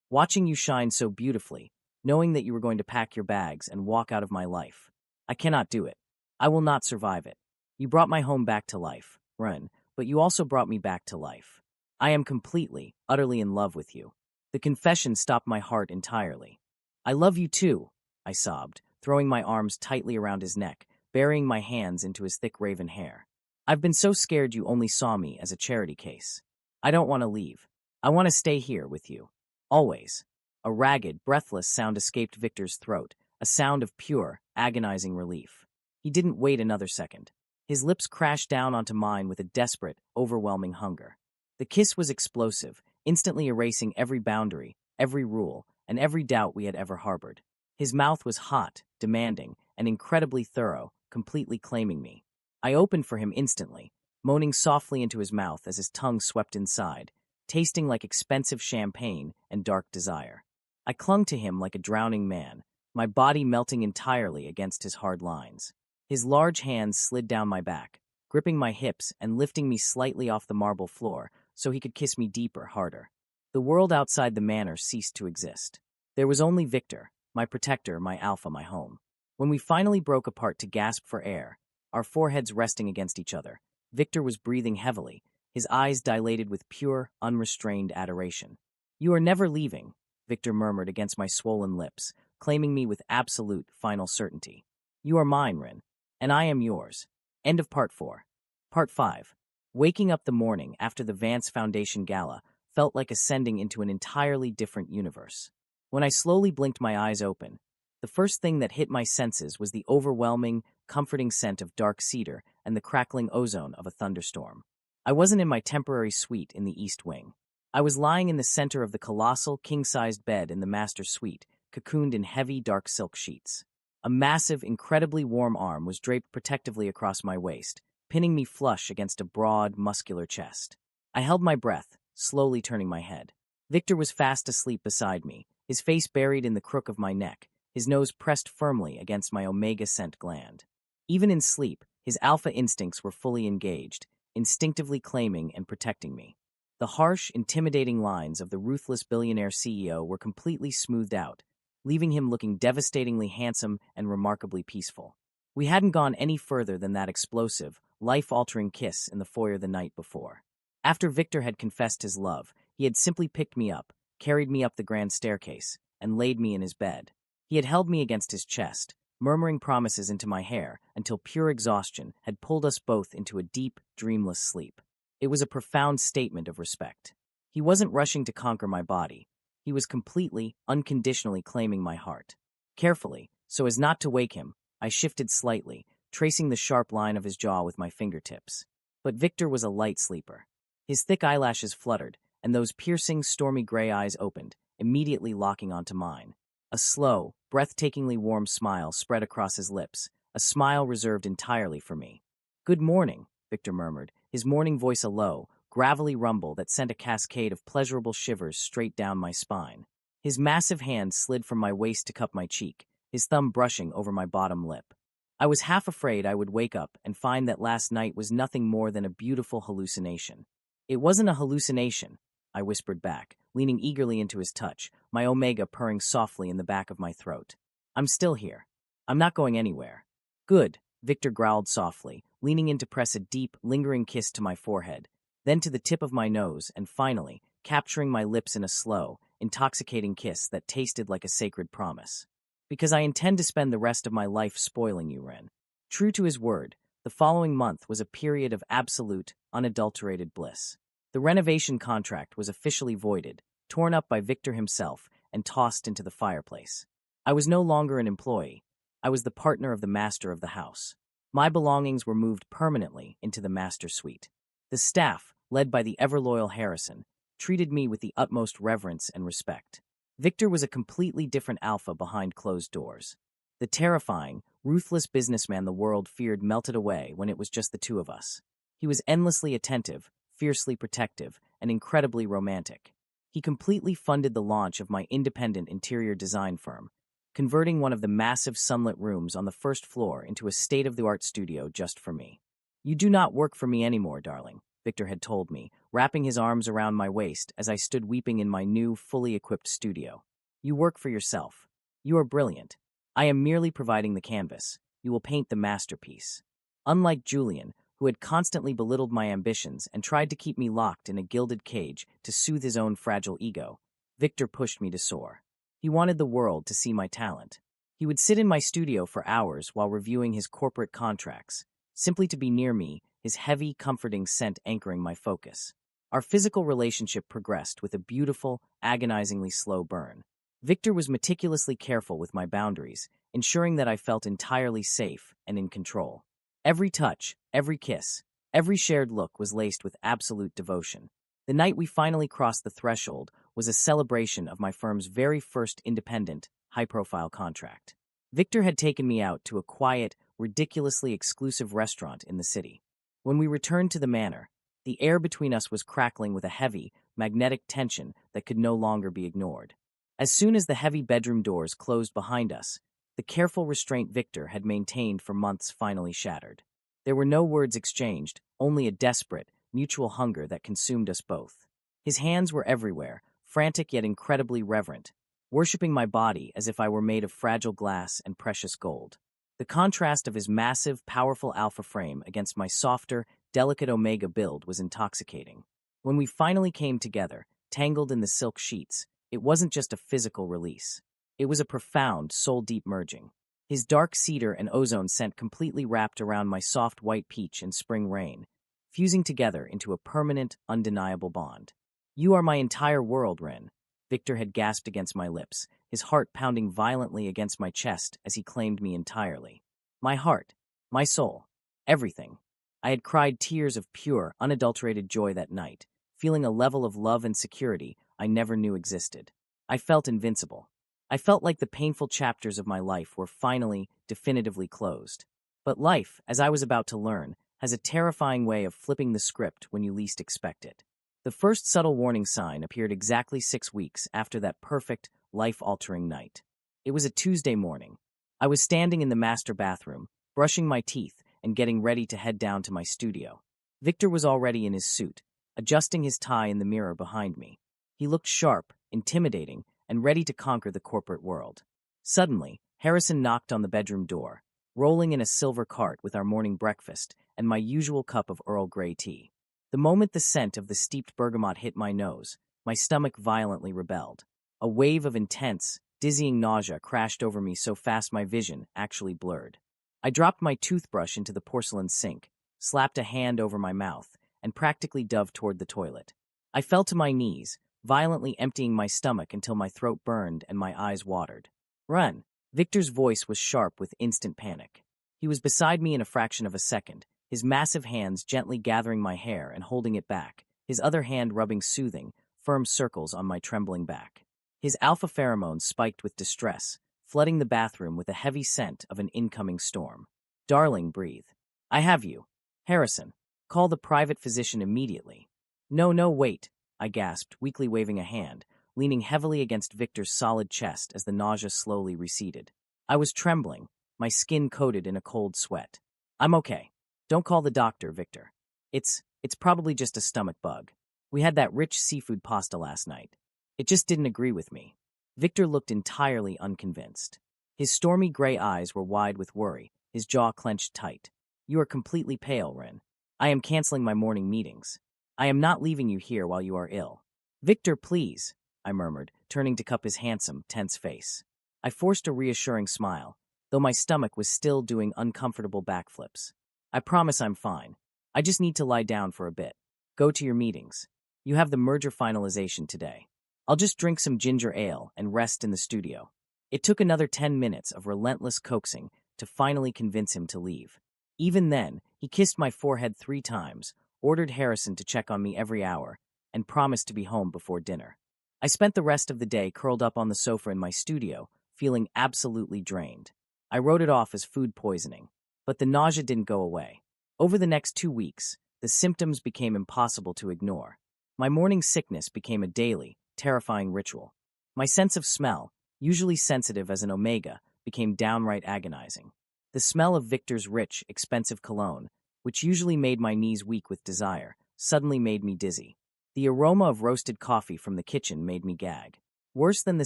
"Watching you shine so beautifully, knowing that you were going to pack your bags and walk out of my life. I cannot do it. I will not survive it. You brought my home back to life, Ren, but you also brought me back to life. I am completely, utterly in love with you." The confession stopped my heart entirely. "I love you too," I sobbed, throwing my arms tightly around his neck, burying my hands into his thick raven hair. "I've been so scared you only saw me as a charity case. I don't want to leave. I want to stay here with you. Always." A ragged, breathless sound escaped Victor's throat, a sound of pure, agonizing relief. He didn't wait another second. His lips crashed down onto mine with a desperate, overwhelming hunger. The kiss was explosive, instantly erasing every boundary, every rule, and every doubt we had ever harbored. His mouth was hot, demanding, and incredibly thorough, completely claiming me. I opened for him instantly, moaning softly into his mouth as his tongue swept inside, tasting like expensive champagne and dark desire. I clung to him like a drowning man, my body melting entirely against his hard lines. His large hands slid down my back, gripping my hips and lifting me slightly off the marble floor so he could kiss me deeper, harder. The world outside the manor ceased to exist. There was only Victor, my protector, my alpha, my home. When we finally broke apart to gasp for air, our foreheads resting against each other, Victor was breathing heavily, his eyes dilated with pure, unrestrained adoration. "You are never leaving," Victor murmured against my swollen lips, claiming me with absolute, final certainty. "You are mine, Rin, and I am yours." End of Part 4. Part 5. Waking up the morning after the Vance Foundation Gala felt like ascending into an entirely different universe. When I slowly blinked my eyes open, the first thing that hit my senses was the overwhelming, comforting scent of dark cedar and the crackling ozone of a thunderstorm. I wasn't in my temporary suite in the East Wing. I was lying in the center of the colossal, king-sized bed in the master suite, cocooned in heavy, dark silk sheets. A massive, incredibly warm arm was draped protectively across my waist, pinning me flush against a broad, muscular chest. I held my breath, slowly turning my head. Victor was fast asleep beside me, his face buried in the crook of my neck, his nose pressed firmly against my omega scent gland. Even in sleep, his alpha instincts were fully engaged, instinctively claiming and protecting me. The harsh, intimidating lines of the ruthless billionaire CEO were completely smoothed out, leaving him looking devastatingly handsome and remarkably peaceful. We hadn't gone any further than that explosive, life-altering kiss in the foyer the night before. After Victor had confessed his love, he had simply picked me up, carried me up the grand staircase, and laid me in his bed. He had held me against his chest, murmuring promises into my hair until pure exhaustion had pulled us both into a deep, dreamless sleep. It was a profound statement of respect. He wasn't rushing to conquer my body. He was completely, unconditionally claiming my heart. Carefully, so as not to wake him, I shifted slightly, tracing the sharp line of his jaw with my fingertips. But Victor was a light sleeper. His thick eyelashes fluttered, and those piercing, stormy gray eyes opened, immediately locking onto mine. A slow, breathtakingly warm smile spread across his lips, a smile reserved entirely for me. "Good morning," Victor murmured, his morning voice a low, gravelly rumble that sent a cascade of pleasurable shivers straight down my spine. His massive hand slid from my waist to cup my cheek, his thumb brushing over my bottom lip. I was half afraid I would wake up and find that last night was nothing more than a beautiful hallucination. It wasn't a hallucination. I whispered back, leaning eagerly into his touch, my omega purring softly in the back of my throat. I'm still here. I'm not going anywhere. Good, Victor growled softly, leaning in to press a deep, lingering kiss to my forehead, then to the tip of my nose, and finally, capturing my lips in a slow, intoxicating kiss that tasted like a sacred promise. Because I intend to spend the rest of my life spoiling you, Ren. True to his word, the following month was a period of absolute, unadulterated bliss. The renovation contract was officially voided, torn up by Victor himself, and tossed into the fireplace. I was no longer an employee. I was the partner of the master of the house. My belongings were moved permanently into the master suite. The staff, led by the ever-loyal Harrison, treated me with the utmost reverence and respect. Victor was a completely different alpha behind closed doors. The terrifying, ruthless businessman the world feared melted away when it was just the two of us. He was endlessly attentive, fiercely protective, and incredibly romantic. He completely funded the launch of my independent interior design firm, converting one of the massive sunlit rooms on the first floor into a state-of-the-art studio just for me. You do not work for me anymore, darling, Victor had told me, wrapping his arms around my waist as I stood weeping in my new, fully equipped studio. You work for yourself. You are brilliant. I am merely providing the canvas. You will paint the masterpiece. Unlike Julian, who had constantly belittled my ambitions and tried to keep me locked in a gilded cage to soothe his own fragile ego, Victor pushed me to soar. He wanted the world to see my talent. He would sit in my studio for hours while reviewing his corporate contracts, simply to be near me, his heavy, comforting scent anchoring my focus. Our physical relationship progressed with a beautiful, agonizingly slow burn. Victor was meticulously careful with my boundaries, ensuring that I felt entirely safe and in control. Every touch, every kiss, every shared look was laced with absolute devotion. The night we finally crossed the threshold was a celebration of my firm's very first independent, high-profile contract. Victor had taken me out to a quiet, ridiculously exclusive restaurant in the city. When we returned to the manor, the air between us was crackling with a heavy, magnetic tension that could no longer be ignored. As soon as the heavy bedroom doors closed behind us, the careful restraint Victor had maintained for months finally shattered. There were no words exchanged, only a desperate, mutual hunger that consumed us both. His hands were everywhere, frantic yet incredibly reverent, worshipping my body as if I were made of fragile glass and precious gold. The contrast of his massive, powerful alpha frame against my softer, delicate omega build was intoxicating. When we finally came together, tangled in the silk sheets, it wasn't just a physical release. It was a profound, soul-deep merging. His dark cedar and ozone scent completely wrapped around my soft white peach and spring rain, fusing together into a permanent, undeniable bond. You are my entire world, Ren, Victor had gasped against my lips, his heart pounding violently against my chest as he claimed me entirely. My heart, my soul, everything. I had cried tears of pure, unadulterated joy that night, feeling a level of love and security I never knew existed. I felt invincible. I felt like the painful chapters of my life were finally, definitively closed. But life, as I was about to learn, has a terrifying way of flipping the script when you least expect it. The first subtle warning sign appeared exactly 6 weeks after that perfect, life-altering night. It was a Tuesday morning. I was standing in the master bathroom, brushing my teeth and getting ready to head down to my studio. Victor was already in his suit, adjusting his tie in the mirror behind me. He looked sharp, intimidating, and ready to conquer the corporate world. Suddenly, Harrison knocked on the bedroom door, rolling in a silver cart with our morning breakfast and my usual cup of Earl Grey tea. The moment the scent of the steeped bergamot hit my nose, my stomach violently rebelled. A wave of intense, dizzying nausea crashed over me so fast my vision actually blurred. I dropped my toothbrush into the porcelain sink, slapped a hand over my mouth, and practically dove toward the toilet. I fell to my knees, violently emptying my stomach until my throat burned and my eyes watered. Run! Victor's voice was sharp with instant panic. He was beside me in a fraction of a second, his massive hands gently gathering my hair and holding it back, his other hand rubbing soothing, firm circles on my trembling back. His alpha pheromones spiked with distress, flooding the bathroom with a heavy scent of an incoming storm. Darling, breathe. I have you. Harrison, call the private physician immediately. No, wait, I gasped, weakly waving a hand, leaning heavily against Victor's solid chest as the nausea slowly receded. I was trembling, my skin coated in a cold sweat. I'm okay. Don't call the doctor, Victor. It's probably just a stomach bug. We had that rich seafood pasta last night. It just didn't agree with me. Victor looked entirely unconvinced. His stormy gray eyes were wide with worry, his jaw clenched tight. You are completely pale, Rin. I am canceling my morning meetings. I am not leaving you here while you are ill. Victor, please, I murmured, turning to cup his handsome, tense face. I forced a reassuring smile, though my stomach was still doing uncomfortable backflips. I promise I'm fine. I just need to lie down for a bit. Go to your meetings. You have the merger finalization today. I'll just drink some ginger ale and rest in the studio. It took another 10 minutes of relentless coaxing to finally convince him to leave. Even then, he kissed my forehead 3 times, ordered Harrison to check on me every hour, and promised to be home before dinner. I spent the rest of the day curled up on the sofa in my studio, feeling absolutely drained. I wrote it off as food poisoning, but the nausea didn't go away. Over the next 2 weeks, the symptoms became impossible to ignore. My morning sickness became a daily, terrifying ritual. My sense of smell, usually sensitive as an omega, became downright agonizing. The smell of Victor's rich, expensive cologne, which usually made my knees weak with desire, suddenly made me dizzy. The aroma of roasted coffee from the kitchen made me gag. Worse than the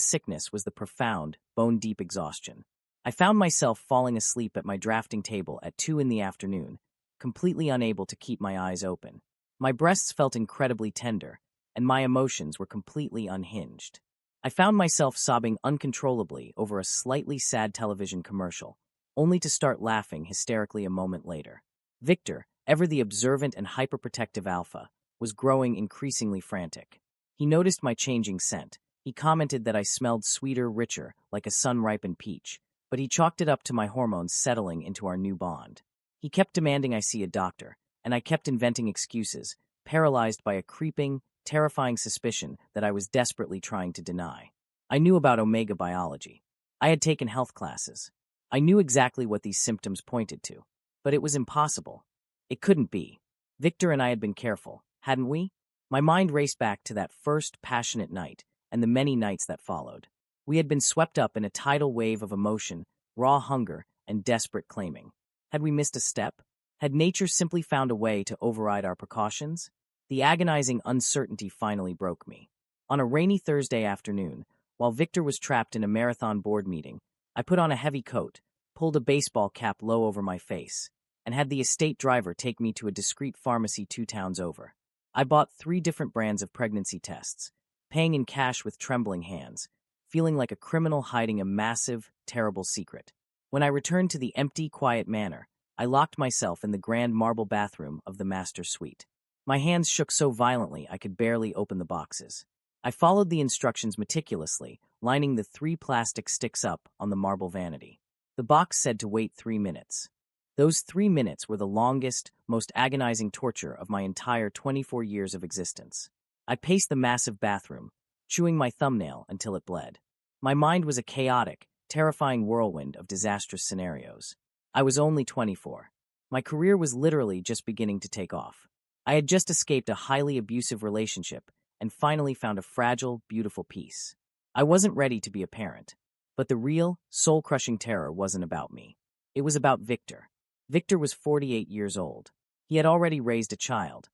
sickness was the profound, bone-deep exhaustion. I found myself falling asleep at my drafting table at 2 in the afternoon, completely unable to keep my eyes open. My breasts felt incredibly tender, and my emotions were completely unhinged. I found myself sobbing uncontrollably over a slightly sad television commercial, only to start laughing hysterically a moment later. Victor, ever the observant and hyperprotective alpha, was growing increasingly frantic. He noticed my changing scent. He commented that I smelled sweeter, richer, like a sun-ripened peach, but he chalked it up to my hormones settling into our new bond. He kept demanding I see a doctor, and I kept inventing excuses, paralyzed by a creeping, terrifying suspicion that I was desperately trying to deny. I knew about omega biology. I had taken health classes. I knew exactly what these symptoms pointed to, but it was impossible. It couldn't be. Victor and I had been careful, hadn't we? My mind raced back to that first passionate night and the many nights that followed. We had been swept up in a tidal wave of emotion, raw hunger, and desperate claiming. Had we missed a step? Had nature simply found a way to override our precautions? The agonizing uncertainty finally broke me. On a rainy Thursday afternoon, while Victor was trapped in a marathon board meeting, I put on a heavy coat, pulled a baseball cap low over my face, and had the estate driver take me to a discreet pharmacy 2 towns over. I bought 3 different brands of pregnancy tests, paying in cash with trembling hands, feeling like a criminal hiding a massive, terrible secret. When I returned to the empty, quiet manor, I locked myself in the grand marble bathroom of the master suite. My hands shook so violently I could barely open the boxes. I followed the instructions meticulously, lining the 3 plastic sticks up on the marble vanity. The box said to wait 3 minutes. Those 3 minutes were the longest, most agonizing torture of my entire 24 years of existence. I paced the massive bathroom, chewing my thumbnail until it bled. My mind was a chaotic, terrifying whirlwind of disastrous scenarios. I was only 24. My career was literally just beginning to take off. I had just escaped a highly abusive relationship and finally found a fragile, beautiful peace. I wasn't ready to be a parent, but the real, soul-crushing terror wasn't about me. It was about Victor. Victor was 48 years old. He had already raised a child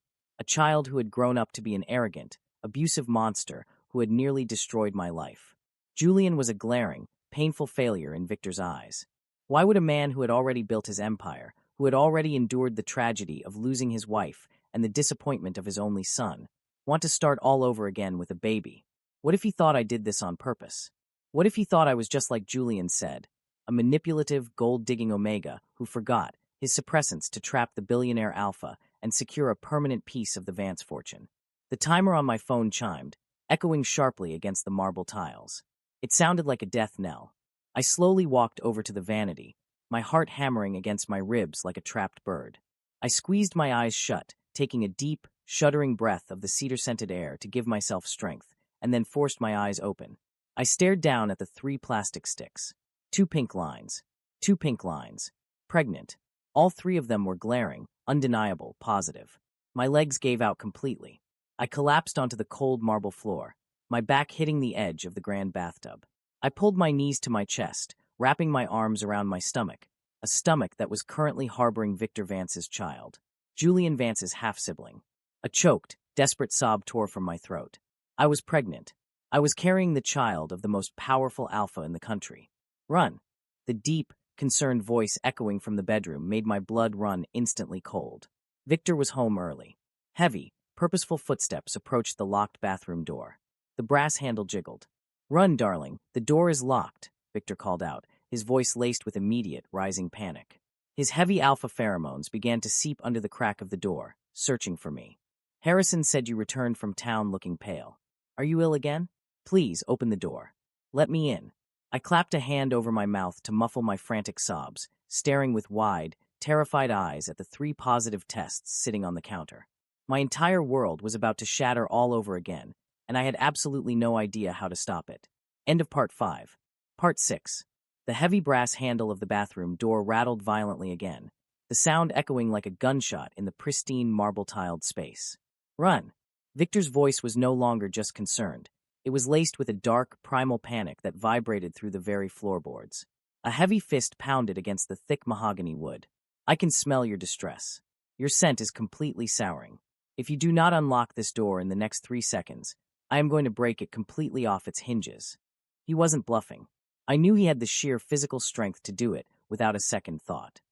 who had grown up to be an arrogant, abusive monster who had nearly destroyed my life. Julian was a glaring, painful failure in Victor's eyes. Why would a man who had already built his empire, who had already endured the tragedy of losing his wife and the disappointment of his only son, want to start all over again with a baby? What if he thought I did this on purpose? What if he thought I was just like Julian said, a manipulative, gold-digging omega who forgot his suppressants to trap the billionaire alpha and secure a permanent piece of the Vance fortune? The timer on my phone chimed, echoing sharply against the marble tiles. It sounded like a death knell. I slowly walked over to the vanity, my heart hammering against my ribs like a trapped bird. I squeezed my eyes shut, taking a deep, shuddering breath of the cedar-scented air to give myself strength, and then forced my eyes open. I stared down at the 3 plastic sticks. 2 pink lines. 2 pink lines. Pregnant. All 3 of them were glaring, undeniable, positive. My legs gave out completely. I collapsed onto the cold marble floor, my back hitting the edge of the grand bathtub. I pulled my knees to my chest, wrapping my arms around my stomach, a stomach that was currently harboring Victor Vance's child, Julian Vance's half-sibling. A choked, Desperate sob tore from my throat. I was pregnant. I was carrying the child of the most powerful alpha in the country. Run! The deep, concerned voice echoing from the bedroom made my blood run instantly cold. Victor was home early. Heavy, purposeful footsteps approached the locked bathroom door. The brass handle jiggled. "Run, darling, the door is locked," Victor called out, his voice laced with immediate, rising panic. His heavy alpha pheromones began to seep under the crack of the door, searching for me. "Harrison said you returned from town looking pale. Are you ill again? Please open the door. Let me in." I clapped a hand over my mouth to muffle my frantic sobs, staring with wide, terrified eyes at the 3 positive tests sitting on the counter. My entire world was about to shatter all over again, and I had absolutely no idea how to stop it. End of Part 5. Part 6. The heavy brass handle of the bathroom door rattled violently again, the sound echoing like a gunshot in the pristine marble-tiled space. "Run!" Victor's voice was no longer just concerned. It was laced with a dark, primal panic that vibrated through the very floorboards. A heavy fist pounded against the thick mahogany wood. "I can smell your distress. Your scent is completely souring. If you do not unlock this door in the next 3 seconds, I am going to break it completely off its hinges." He wasn't bluffing. I knew he had the sheer physical strength to do it without a second thought.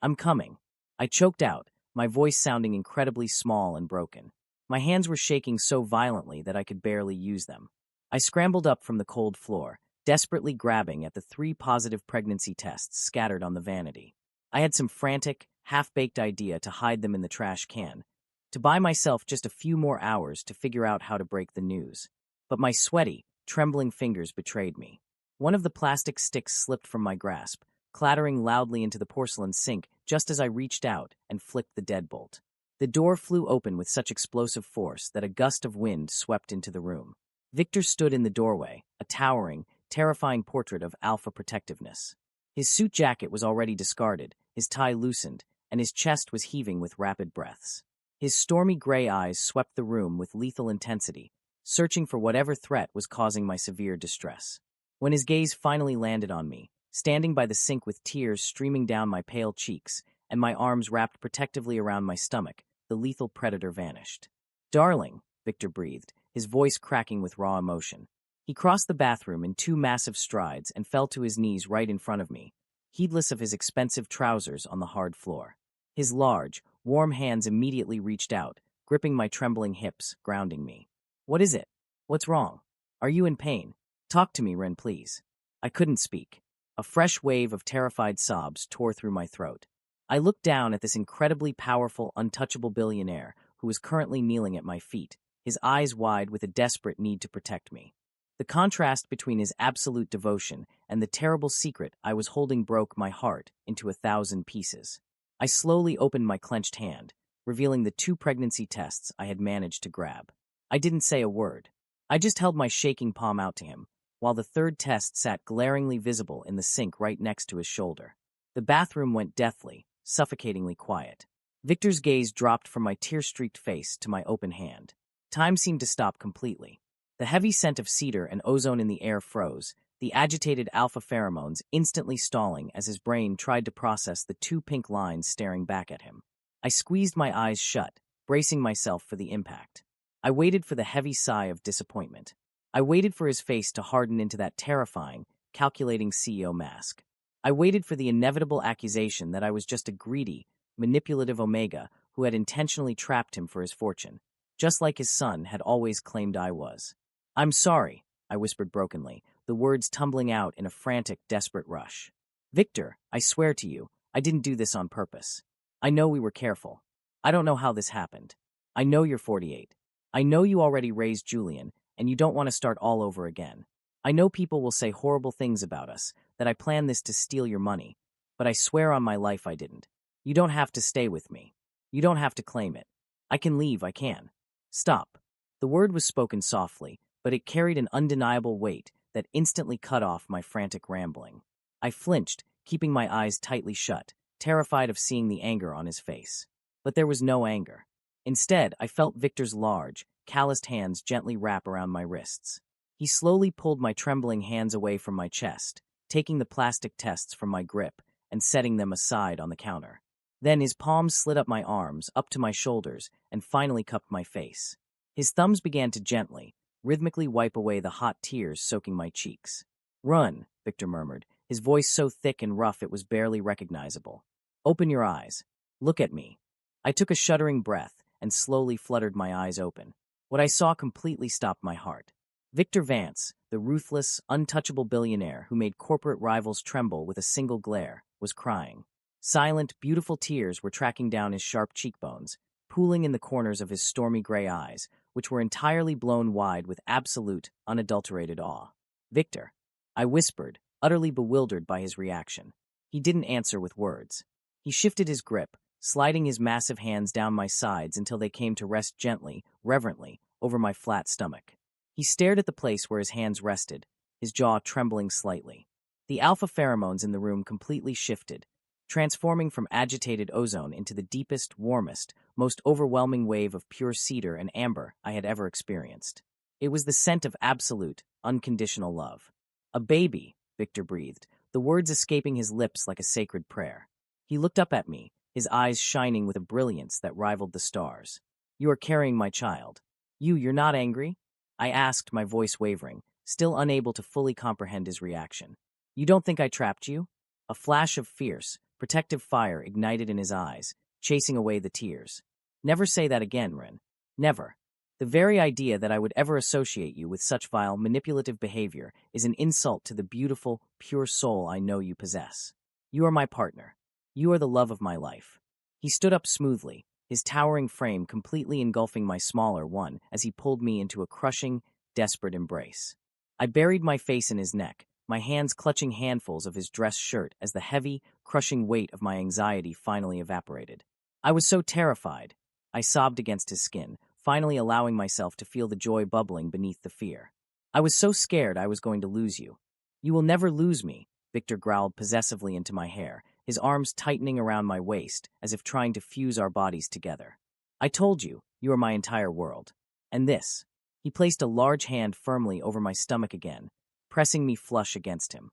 I'm coming." I choked out, my voice sounding incredibly small and broken. My hands were shaking so violently that I could barely use them. I scrambled up from the cold floor, desperately grabbing at the 3 positive pregnancy tests scattered on the vanity. I had some frantic, half-baked idea to hide them in the trash can, to buy myself just a few more hours to figure out how to break the news. But my sweaty, trembling fingers betrayed me. One of the plastic sticks slipped from my grasp, clattering loudly into the porcelain sink just as I reached out and flicked the deadbolt. The door flew open with such explosive force that a gust of wind swept into the room. Victor stood in the doorway, a towering, terrifying portrait of alpha protectiveness. His suit jacket was already discarded, his tie loosened, and his chest was heaving with rapid breaths. His stormy gray eyes swept the room with lethal intensity, searching for whatever threat was causing my severe distress. When his gaze finally landed on me, standing by the sink with tears streaming down my pale cheeks and my arms wrapped protectively around my stomach, the lethal predator vanished. "Darling," Victor breathed, his voice cracking with raw emotion. He crossed the bathroom in 2 massive strides and fell to his knees right in front of me, heedless of his expensive trousers on the hard floor. His large, warm hands immediately reached out, gripping my trembling hips, grounding me. "What is it? What's wrong? Are you in pain? Talk to me, Ren, please." I couldn't speak. A fresh wave of terrified sobs tore through my throat. I looked down at this incredibly powerful, untouchable billionaire who was currently kneeling at my feet, his eyes wide with a desperate need to protect me. The contrast between his absolute devotion and the terrible secret I was holding broke my heart into 1,000 pieces. I slowly opened my clenched hand, revealing the 2 pregnancy tests I had managed to grab. I didn't say a word. I just held my shaking palm out to him, while the 3rd test sat glaringly visible in the sink right next to his shoulder. The bathroom went deathly, suffocatingly quiet. Victor's gaze dropped from my tear-streaked face to my open hand. Time seemed to stop completely. The heavy scent of cedar and ozone in the air froze, the agitated alpha pheromones instantly stalling as his brain tried to process the 2 pink lines staring back at him. I squeezed my eyes shut, bracing myself for the impact. I waited for the heavy sigh of disappointment. I waited for his face to harden into that terrifying, calculating CEO mask. I waited for the inevitable accusation that I was just a greedy, manipulative Omega who had intentionally trapped him for his fortune, just like his son had always claimed I was. "I'm sorry," I whispered brokenly, the words tumbling out in a frantic, desperate rush. "Victor, I swear to you, I didn't do this on purpose. I know we were careful. I don't know how this happened. I know you're 48. I know you already raised Julian, and you don't want to start all over again. I know people will say horrible things about us, that I planned this to steal your money, but I swear on my life I didn't. You don't have to stay with me. You don't have to claim it. I can leave, I can." "Stop." The word was spoken softly, but it carried an undeniable weight that instantly cut off my frantic rambling. I flinched, keeping my eyes tightly shut, terrified of seeing the anger on his face. But there was no anger. Instead, I felt Victor's large, calloused hands gently wrap around my wrists. He slowly pulled my trembling hands away from my chest, taking the plastic tests from my grip and setting them aside on the counter. Then his palms slid up my arms, up to my shoulders, and finally cupped my face. His thumbs began to gently, rhythmically wipe away the hot tears soaking my cheeks. "Run," Victor murmured, his voice so thick and rough it was barely recognizable. "Open your eyes. Look at me." I took a shuddering breath and slowly fluttered my eyes open. What I saw completely stopped my heart. Victor Vance, the ruthless, untouchable billionaire who made corporate rivals tremble with a single glare, was crying. Silent, beautiful tears were tracking down his sharp cheekbones, pooling in the corners of his stormy gray eyes, which were entirely blown wide with absolute, unadulterated awe. "Victor," I whispered, utterly bewildered by his reaction. He didn't answer with words. He shifted his grip, sliding his massive hands down my sides until they came to rest gently, reverently, over my flat stomach. He stared at the place where his hands rested, his jaw trembling slightly. The alpha pheromones in the room completely shifted, transforming from agitated ozone into the deepest, warmest, most overwhelming wave of pure cedar and amber I had ever experienced. It was the scent of absolute, unconditional love. "A baby," Victor breathed, the words escaping his lips like a sacred prayer. He looked up at me, his eyes shining with a brilliance that rivaled the stars. "You are carrying my child. You're not angry?" I asked, my voice wavering, still unable to fully comprehend his reaction. "You don't think I trapped you?" A flash of fierce, protective fire ignited in his eyes, chasing away the tears. "Never say that again, Ren. Never. The very idea that I would ever associate you with such vile, manipulative behavior is an insult to the beautiful, pure soul I know you possess. You are my partner. You are the love of my life." He stood up smoothly, his towering frame completely engulfing my smaller one as he pulled me into a crushing, desperate embrace. I buried my face in his neck, my hands clutching handfuls of his dress shirt as the heavy, crushing weight of my anxiety finally evaporated. I was so terrified. I sobbed against his skin, finally allowing myself to feel the joy bubbling beneath the fear. "I was so scared I was going to lose you." "You will never lose me," Victor growled possessively into my hair, his arms tightening around my waist as if trying to fuse our bodies together. "I told you, you are my entire world. And this." He placed a large hand firmly over my stomach again, pressing me flush against him.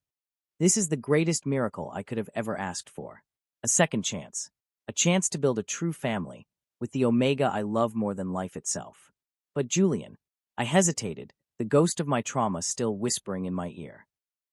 "This is the greatest miracle I could have ever asked for. A second chance. A chance to build a true family, with the Omega I love more than life itself." "But Julian," I hesitated, the ghost of my trauma still whispering in my ear.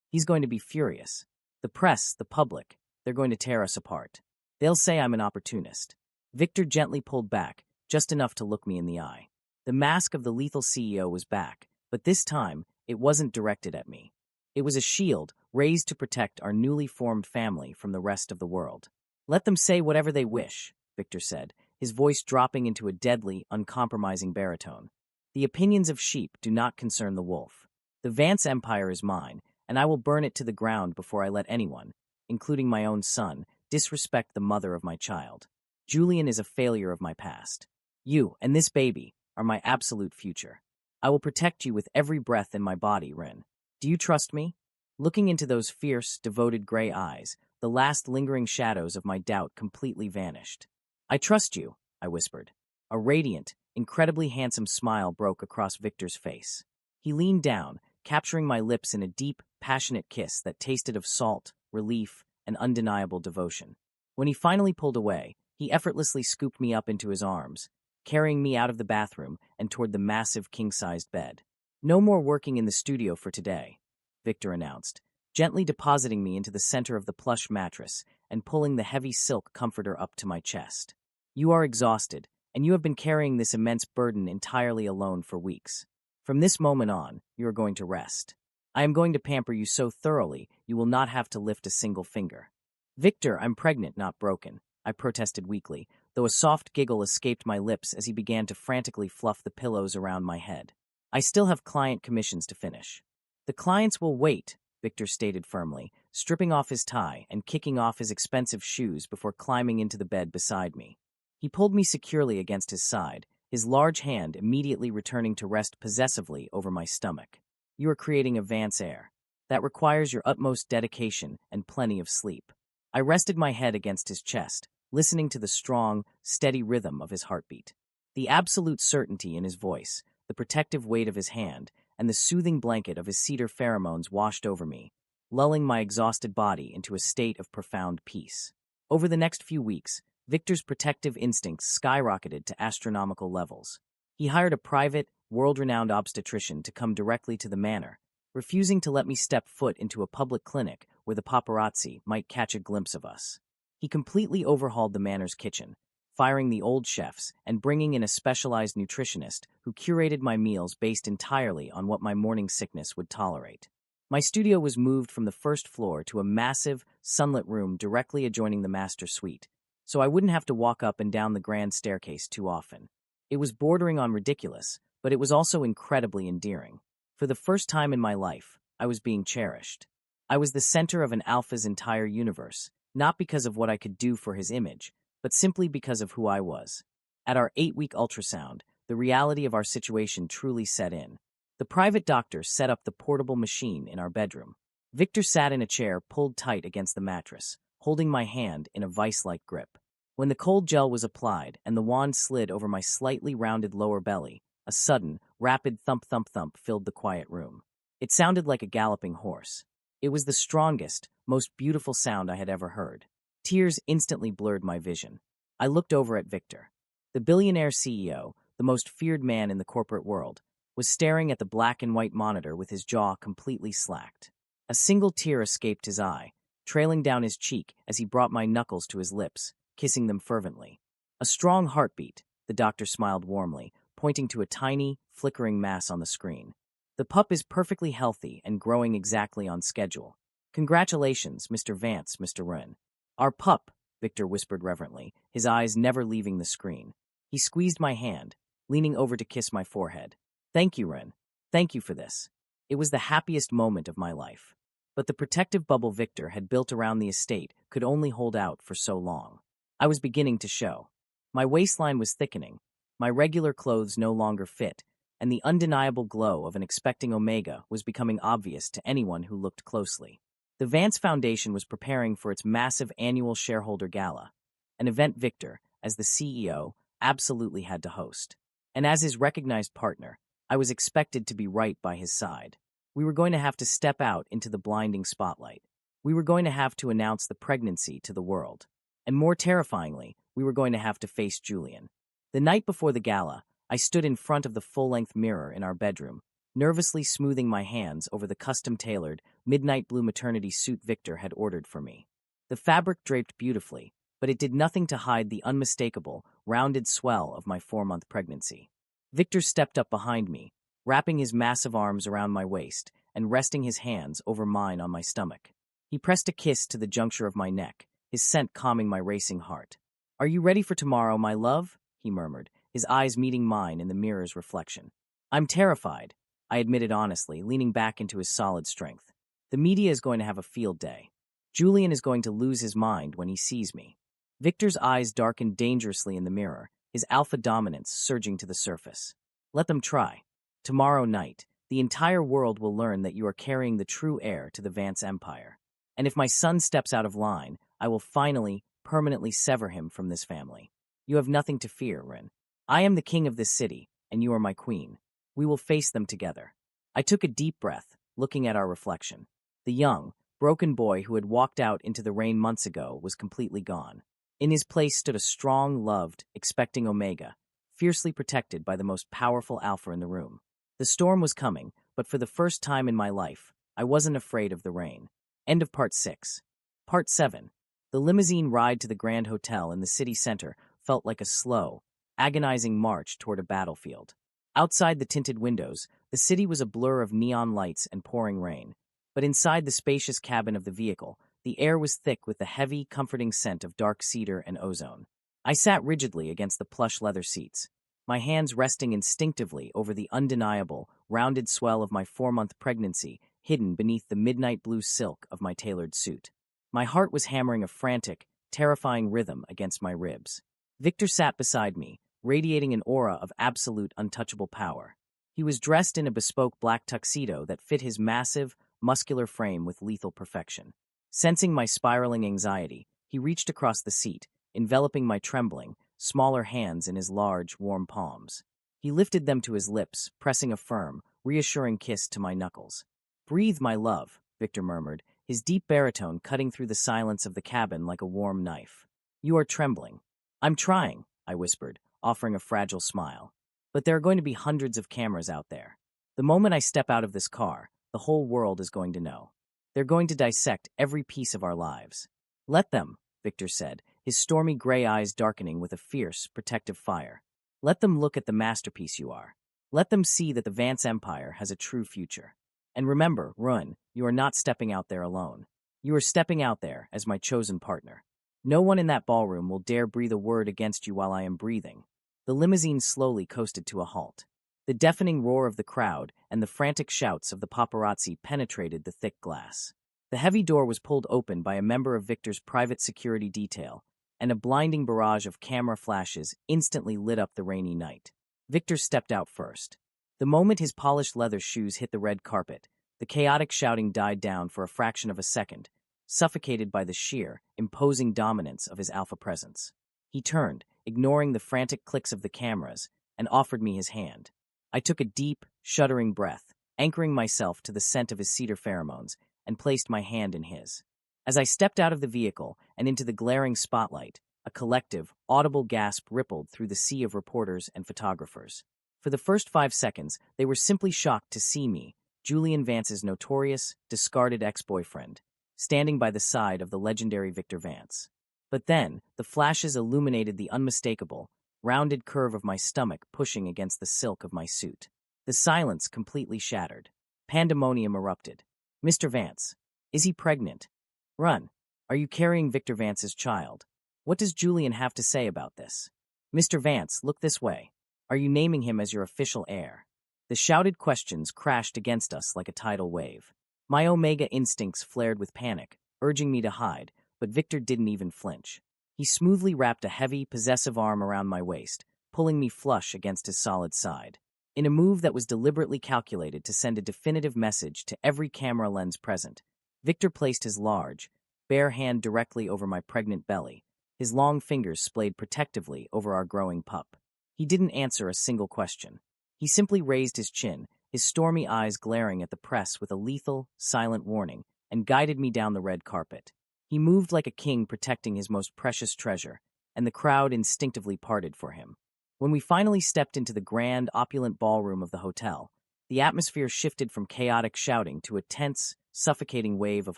"He's going to be furious. The press, the public, they're going to tear us apart. They'll say I'm an opportunist." Victor gently pulled back, just enough to look me in the eye. The mask of the lethal CEO was back, but this time, it wasn't directed at me. It was a shield raised to protect our newly formed family from the rest of the world. "Let them say whatever they wish," Victor said, his voice dropping into a deadly, uncompromising baritone. "The opinions of sheep do not concern the wolf. The Vance Empire is mine, and I will burn it to the ground before I let anyone, including my own son, disrespect the mother of my child. Julian is a failure of my past. You and this baby are my absolute future. I will protect you with every breath in my body, Ren. Do you trust me?" Looking into those fierce, devoted gray eyes, the last lingering shadows of my doubt completely vanished. "I trust you," I whispered. A radiant, incredibly handsome smile broke across Victor's face. He leaned down, capturing my lips in a deep, passionate kiss that tasted of salt, relief, and undeniable devotion. When he finally pulled away, he effortlessly scooped me up into his arms, carrying me out of the bathroom and toward the massive king-sized bed. "No more working in the studio for today," Victor announced, gently depositing me into the center of the plush mattress and pulling the heavy silk comforter up to my chest. "You are exhausted, and you have been carrying this immense burden entirely alone for weeks. From this moment on, you are going to rest. I am going to pamper you so thoroughly you will not have to lift a single finger." "Victor, I'm pregnant, not broken," I protested weakly, though a soft giggle escaped my lips as he began to frantically fluff the pillows around my head. "I still have client commissions to finish." "The clients will wait," Victor stated firmly, stripping off his tie and kicking off his expensive shoes before climbing into the bed beside me. He pulled me securely against his side, his large hand immediately returning to rest possessively over my stomach. "You are creating a Vance heir. That requires your utmost dedication and plenty of sleep." I rested my head against his chest, listening to the strong, steady rhythm of his heartbeat. The absolute certainty in his voice, the protective weight of his hand, and the soothing blanket of his cedar pheromones washed over me, lulling my exhausted body into a state of profound peace. Over the next few weeks, Victor's protective instincts skyrocketed to astronomical levels. He hired a private, world-renowned obstetrician to come directly to the manor, refusing to let me step foot into a public clinic where the paparazzi might catch a glimpse of us. He completely overhauled the manor's kitchen, firing the old chefs and bringing in a specialized nutritionist who curated my meals based entirely on what my morning sickness would tolerate. My studio was moved from the first floor to a massive, sunlit room directly adjoining the master suite, so I wouldn't have to walk up and down the grand staircase too often. It was bordering on ridiculous, but it was also incredibly endearing. For the first time in my life, I was being cherished. I was the center of an alpha's entire universe, not because of what I could do for his image, but simply because of who I was. At our 8-week ultrasound, the reality of our situation truly set in. The private doctor set up the portable machine in our bedroom. Victor sat in a chair pulled tight against the mattress, holding my hand in a vice-like grip. When the cold gel was applied and the wand slid over my slightly rounded lower belly, a sudden, rapid thump-thump-thump filled the quiet room. It sounded like a galloping horse. It was the strongest, most beautiful sound I had ever heard. Tears instantly blurred my vision. I looked over at Victor. The billionaire CEO, the most feared man in the corporate world, was staring at the black and white monitor with his jaw completely slacked. A single tear escaped his eye, trailing down his cheek as he brought my knuckles to his lips, kissing them fervently. A strong heartbeat, the doctor smiled warmly, pointing to a tiny, flickering mass on the screen. The pup is perfectly healthy and growing exactly on schedule. Congratulations, Mr. Vance, Mr. Wren. Our pup, Victor whispered reverently, his eyes never leaving the screen. He squeezed my hand, leaning over to kiss my forehead. Thank you, Wren. Thank you for this. It was the happiest moment of my life. But the protective bubble Victor had built around the estate could only hold out for so long. I was beginning to show. My waistline was thickening, my regular clothes no longer fit, and the undeniable glow of an expecting Omega was becoming obvious to anyone who looked closely. The Vance Foundation was preparing for its massive annual shareholder gala, an event Victor, as the CEO, absolutely had to host. And as his recognized partner, I was expected to be right by his side. We were going to have to step out into the blinding spotlight. We were going to have to announce the pregnancy to the world. And more terrifyingly, we were going to have to face Julian. The night before the gala, I stood in front of the full-length mirror in our bedroom, nervously smoothing my hands over the custom-tailored, midnight blue maternity suit Victor had ordered for me. The fabric draped beautifully, but it did nothing to hide the unmistakable, rounded swell of my 4-month pregnancy. Victor stepped up behind me, wrapping his massive arms around my waist and resting his hands over mine on my stomach. He pressed a kiss to the juncture of my neck, his scent calming my racing heart. "Are you ready for tomorrow, my love?" he murmured, his eyes meeting mine in the mirror's reflection. "I'm terrified," I admitted honestly, leaning back into his solid strength. "The media is going to have a field day. Julian is going to lose his mind when he sees me." Victor's eyes darkened dangerously in the mirror, his alpha dominance surging to the surface. "Let them try. Tomorrow night, the entire world will learn that you are carrying the true heir to the Vance Empire. And if my son steps out of line, I will finally, permanently sever him from this family. You have nothing to fear, Wren. I am the king of this city, and you are my queen. We will face them together." I took a deep breath, looking at our reflection. The young, broken boy who had walked out into the rain months ago was completely gone. In his place stood a strong, loved, expecting Omega, fiercely protected by the most powerful alpha in the room. The storm was coming, but for the first time in my life, I wasn't afraid of the rain. End of Part 6. Part 7. The limousine ride to the Grand Hotel in the city center felt like a slow, agonizing march toward a battlefield. Outside the tinted windows, the city was a blur of neon lights and pouring rain. But inside the spacious cabin of the vehicle, the air was thick with the heavy, comforting scent of dark cedar and ozone. I sat rigidly against the plush leather seats, my hands resting instinctively over the undeniable, rounded swell of my 4-month pregnancy hidden beneath the midnight blue silk of my tailored suit. My heart was hammering a frantic, terrifying rhythm against my ribs. Victor sat beside me, radiating an aura of absolute untouchable power. He was dressed in a bespoke black tuxedo that fit his massive, muscular frame with lethal perfection. Sensing my spiraling anxiety, he reached across the seat, enveloping my trembling, smaller hands in his large, warm palms. He lifted them to his lips, pressing a firm, reassuring kiss to my knuckles. "Breathe, my love," Victor murmured, his deep baritone cutting through the silence of the cabin like a warm knife. "You are trembling. I'm trying, I whispered, offering a fragile smile. But there are going to be hundreds of cameras out there. The moment I step out of this car, the whole world is going to know. They're going to dissect every piece of our lives. Let them, Victor said, his stormy gray eyes darkening with a fierce, protective fire. Let them look at the masterpiece you are. Let them see that the Vance Empire has a true future. And remember, Run, you are not stepping out there alone. You are stepping out there as my chosen partner. No one in that ballroom will dare breathe a word against you while I am breathing. The limousine slowly coasted to a halt. The deafening roar of the crowd and the frantic shouts of the paparazzi penetrated the thick glass. The heavy door was pulled open by a member of Victor's private security detail, and a blinding barrage of camera flashes instantly lit up the rainy night. Victor stepped out first. The moment his polished leather shoes hit the red carpet, the chaotic shouting died down for a fraction of a second, suffocated by the sheer, imposing dominance of his alpha presence. He turned, ignoring the frantic clicks of the cameras, and offered me his hand. I took a deep, shuddering breath, anchoring myself to the scent of his cedar pheromones, and placed my hand in his. As I stepped out of the vehicle and into the glaring spotlight, a collective, audible gasp rippled through the sea of reporters and photographers. For the first 5 seconds, they were simply shocked to see me, Julian Vance's notorious, discarded ex-boyfriend, standing by the side of the legendary Victor Vance. But then, the flashes illuminated the unmistakable, rounded curve of my stomach pushing against the silk of my suit. The silence completely shattered. Pandemonium erupted. Mr. Vance, is he pregnant? Run. Are you carrying Victor Vance's child? What does Julian have to say about this? Mr. Vance, look this way. Are you naming him as your official heir? The shouted questions crashed against us like a tidal wave. My Omega instincts flared with panic, urging me to hide, but Victor didn't even flinch. He smoothly wrapped a heavy, possessive arm around my waist, pulling me flush against his solid side. In a move that was deliberately calculated to send a definitive message to every camera lens present, Victor placed his large, bare hand directly over my pregnant belly, his long fingers splayed protectively over our growing pup. He didn't answer a single question. He simply raised his chin, his stormy eyes glaring at the press with a lethal, silent warning, and guided me down the red carpet. He moved like a king protecting his most precious treasure, and the crowd instinctively parted for him. When we finally stepped into the grand, opulent ballroom of the hotel, the atmosphere shifted from chaotic shouting to a tense, suffocating wave of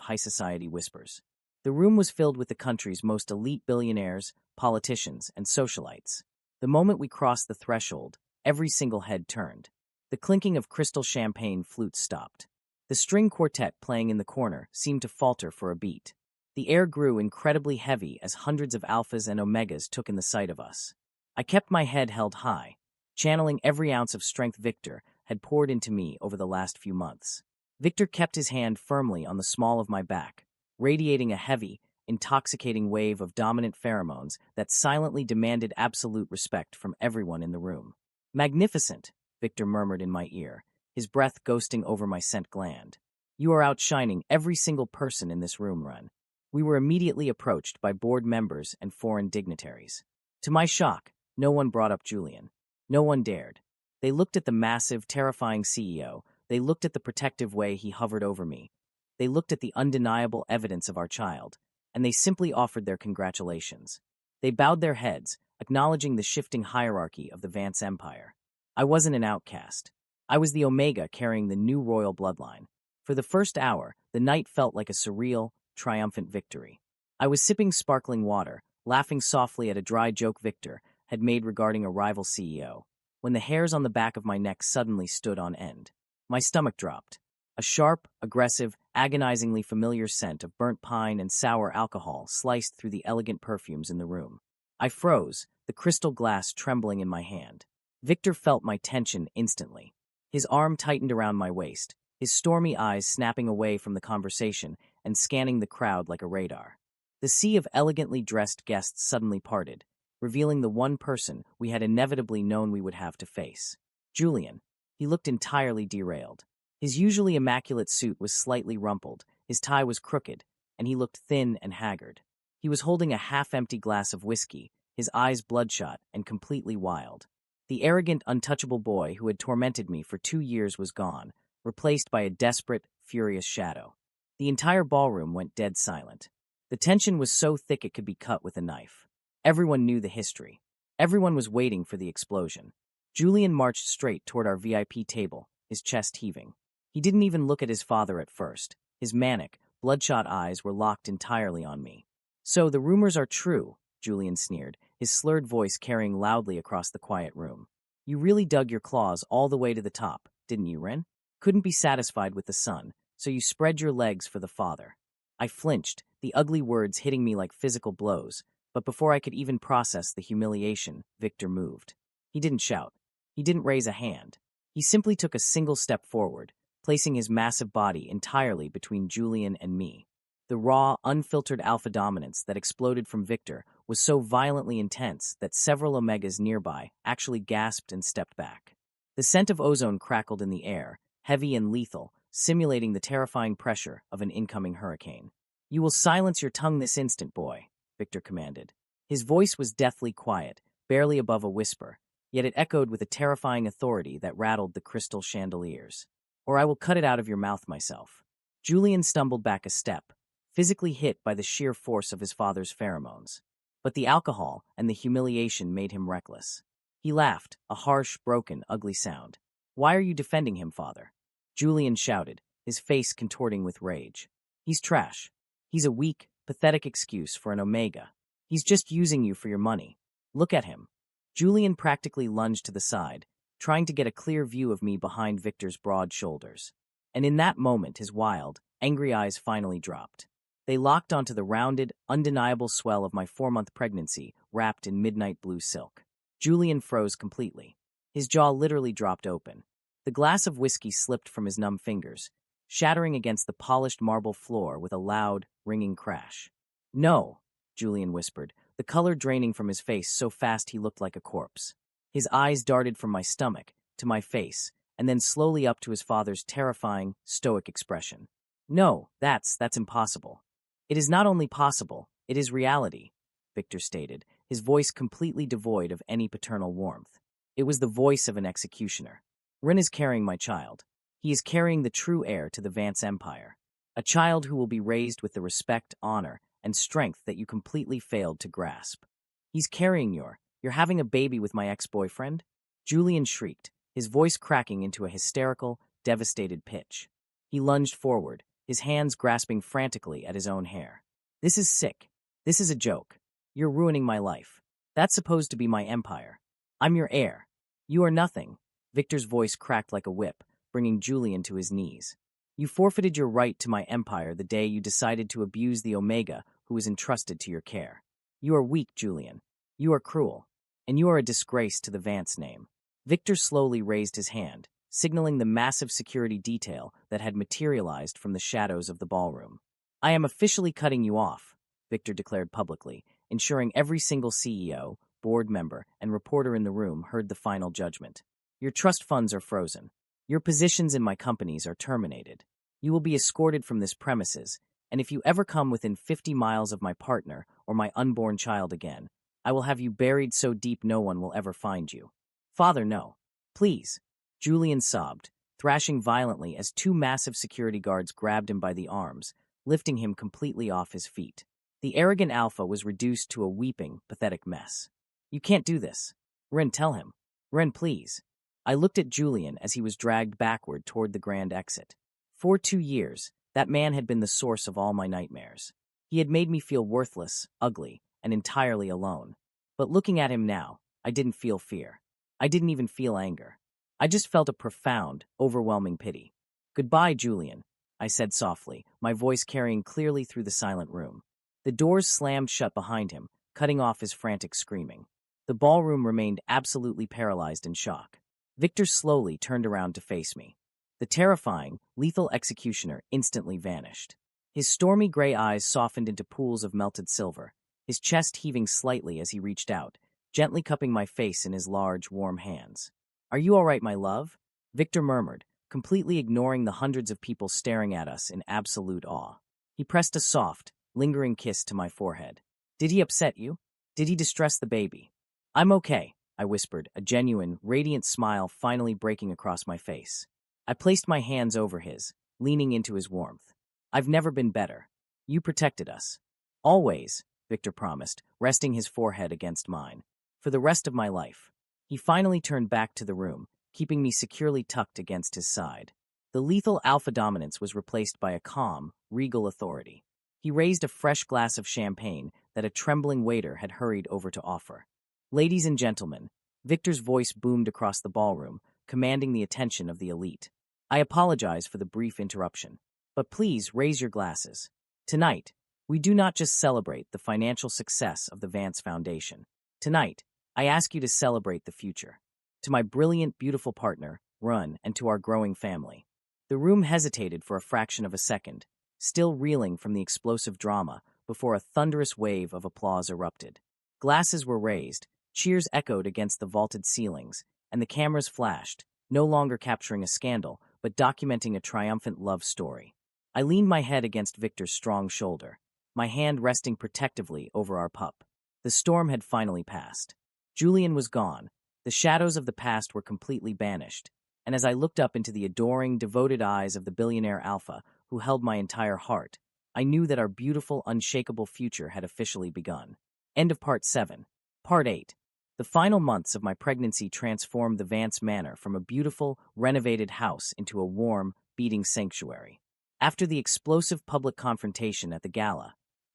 high society whispers. The room was filled with the country's most elite billionaires, politicians, and socialites. The moment we crossed the threshold, every single head turned. The clinking of crystal champagne flutes stopped. The string quartet playing in the corner seemed to falter for a beat. The air grew incredibly heavy as hundreds of alphas and omegas took in the sight of us. I kept my head held high, channeling every ounce of strength Victor had poured into me over the last few months. Victor kept his hand firmly on the small of my back, radiating a heavy, intoxicating wave of dominant pheromones that silently demanded absolute respect from everyone in the room. Magnificent, Victor murmured in my ear, his breath ghosting over my scent gland. You are outshining every single person in this room, Run. We were immediately approached by board members and foreign dignitaries. To my shock, no one brought up Julian. No one dared. They looked at the massive, terrifying CEO. They looked at the protective way he hovered over me. They looked at the undeniable evidence of our child, and they simply offered their congratulations. They bowed their heads, acknowledging the shifting hierarchy of the Vance Empire. I wasn't an outcast. I was the Omega carrying the new royal bloodline. For the first hour, the night felt like a surreal, triumphant victory. I was sipping sparkling water, laughing softly at a dry joke Victor had made regarding a rival CEO, when the hairs on the back of my neck suddenly stood on end. My stomach dropped. A sharp, aggressive, agonizingly familiar scent of burnt pine and sour alcohol sliced through the elegant perfumes in the room. I froze, the crystal glass trembling in my hand. Victor felt my tension instantly. His arm tightened around my waist, his stormy eyes snapping away from the conversation and scanning the crowd like a radar. The sea of elegantly dressed guests suddenly parted, revealing the one person we had inevitably known we would have to face. Julian. He looked entirely derailed. His usually immaculate suit was slightly rumpled, his tie was crooked, and he looked thin and haggard. He was holding a half-empty glass of whiskey, his eyes bloodshot and completely wild. The arrogant, untouchable boy who had tormented me for 2 years was gone, replaced by a desperate, furious shadow. The entire ballroom went dead silent. The tension was so thick it could be cut with a knife. Everyone knew the history. Everyone was waiting for the explosion. Julian marched straight toward our VIP table, his chest heaving. He didn't even look at his father at first. His manic, bloodshot eyes were locked entirely on me. "So the rumors are true," Julian sneered, his slurred voice carrying loudly across the quiet room. "You really dug your claws all the way to the top, didn't you, Ren? Couldn't be satisfied with the son, so you spread your legs for the father." I flinched, the ugly words hitting me like physical blows, but before I could even process the humiliation, Victor moved. He didn't shout. He didn't raise a hand. He simply took a single step forward, placing his massive body entirely between Julian and me. The raw, unfiltered alpha dominance that exploded from Victor was so violently intense that several Omegas nearby actually gasped and stepped back. The scent of ozone crackled in the air, heavy and lethal, simulating the terrifying pressure of an incoming hurricane. "You will silence your tongue this instant, boy," Victor commanded. His voice was deathly quiet, barely above a whisper, yet it echoed with a terrifying authority that rattled the crystal chandeliers. "Or I will cut it out of your mouth myself." Julian stumbled back a step, physically hit by the sheer force of his father's pheromones. But the alcohol and the humiliation made him reckless. He laughed, a harsh, broken, ugly sound. "Why are you defending him, father?" Julian shouted, his face contorting with rage. "He's trash. He's a weak, pathetic excuse for an Omega. He's just using you for your money. Look at him." Julian practically lunged to the side, trying to get a clear view of me behind Victor's broad shoulders. And in that moment his wild, angry eyes finally dropped. They locked onto the rounded, undeniable swell of my 4-month pregnancy wrapped in midnight blue silk. Julian froze completely. His jaw literally dropped open. The glass of whiskey slipped from his numb fingers, shattering against the polished marble floor with a loud, ringing crash. "No," Julian whispered, the color draining from his face so fast he looked like a corpse. His eyes darted from my stomach to my face, and then slowly up to his father's terrifying, stoic expression. "No, that's impossible." "It is not only possible, it is reality," Victor stated, his voice completely devoid of any paternal warmth. It was the voice of an executioner. "Rin is carrying my child. He is carrying the true heir to the Vance Empire. A child who will be raised with the respect, honor, and strength that you completely failed to grasp. He's carrying you're having a baby with my ex-boyfriend?" Julian shrieked, his voice cracking into a hysterical, devastated pitch. He lunged forward, his hands grasping frantically at his own hair. "This is sick. This is a joke. You're ruining my life. That's supposed to be my empire. I'm your heir. You are nothing." Victor's voice cracked like a whip, bringing Julian to his knees. "You forfeited your right to my empire the day you decided to abuse the Omega who was entrusted to your care. You are weak, Julian. You are cruel. And you are a disgrace to the Vance name." Victor slowly raised his hand, signaling the massive security detail that had materialized from the shadows of the ballroom. "I am officially cutting you off," Victor declared publicly, ensuring every single CEO, board member, and reporter in the room heard the final judgment. "Your trust funds are frozen. Your positions in my companies are terminated. You will be escorted from this premises, and if you ever come within 50 miles of my partner or my unborn child again, I will have you buried so deep no one will ever find you." "Father, no. Please." Julian sobbed, thrashing violently as 2 massive security guards grabbed him by the arms, lifting him completely off his feet. The arrogant alpha was reduced to a weeping, pathetic mess. "You can't do this. Ren, tell him. Ren, please." I looked at Julian as he was dragged backward toward the grand exit. For 2 years, that man had been the source of all my nightmares. He had made me feel worthless, ugly, and entirely alone. But looking at him now, I didn't feel fear. I didn't even feel anger. I just felt a profound, overwhelming pity. "Goodbye, Julian," I said softly, my voice carrying clearly through the silent room. The doors slammed shut behind him, cutting off his frantic screaming. The ballroom remained absolutely paralyzed in shock. Victor slowly turned around to face me. The terrifying, lethal executioner instantly vanished. His stormy gray eyes softened into pools of melted silver, his chest heaving slightly as he reached out, gently cupping my face in his large, warm hands. "Are you all right, my love?" Victor murmured, completely ignoring the hundreds of people staring at us in absolute awe. He pressed a soft, lingering kiss to my forehead. "Did he upset you? Did he distress the baby?" "I'm okay," I whispered, a genuine, radiant smile finally breaking across my face. I placed my hands over his, leaning into his warmth. "I've never been better. You protected us. Always," Victor promised, resting his forehead against mine. For the rest of my life. He finally turned back to the room, keeping me securely tucked against his side. The lethal alpha dominance was replaced by a calm, regal authority. He raised a fresh glass of champagne that a trembling waiter had hurried over to offer. Ladies and gentlemen, Victor's voice boomed across the ballroom, commanding the attention of the elite. I apologize for the brief interruption, but please raise your glasses. Tonight, we do not just celebrate the financial success of the Vance Foundation. Tonight, I ask you to celebrate the future. To my brilliant, beautiful partner, Run, and to our growing family. The room hesitated for a fraction of a second, still reeling from the explosive drama, before a thunderous wave of applause erupted. Glasses were raised, cheers echoed against the vaulted ceilings, and the cameras flashed, no longer capturing a scandal, but documenting a triumphant love story. I leaned my head against Victor's strong shoulder, my hand resting protectively over our pup. The storm had finally passed. Julian was gone. The shadows of the past were completely banished, and as I looked up into the adoring, devoted eyes of the billionaire Alpha, who held my entire heart, I knew that our beautiful, unshakable future had officially begun. End of Part 7. Part 8. The final months of my pregnancy transformed the Vance Manor from a beautiful, renovated house into a warm, beating sanctuary. After the explosive public confrontation at the gala,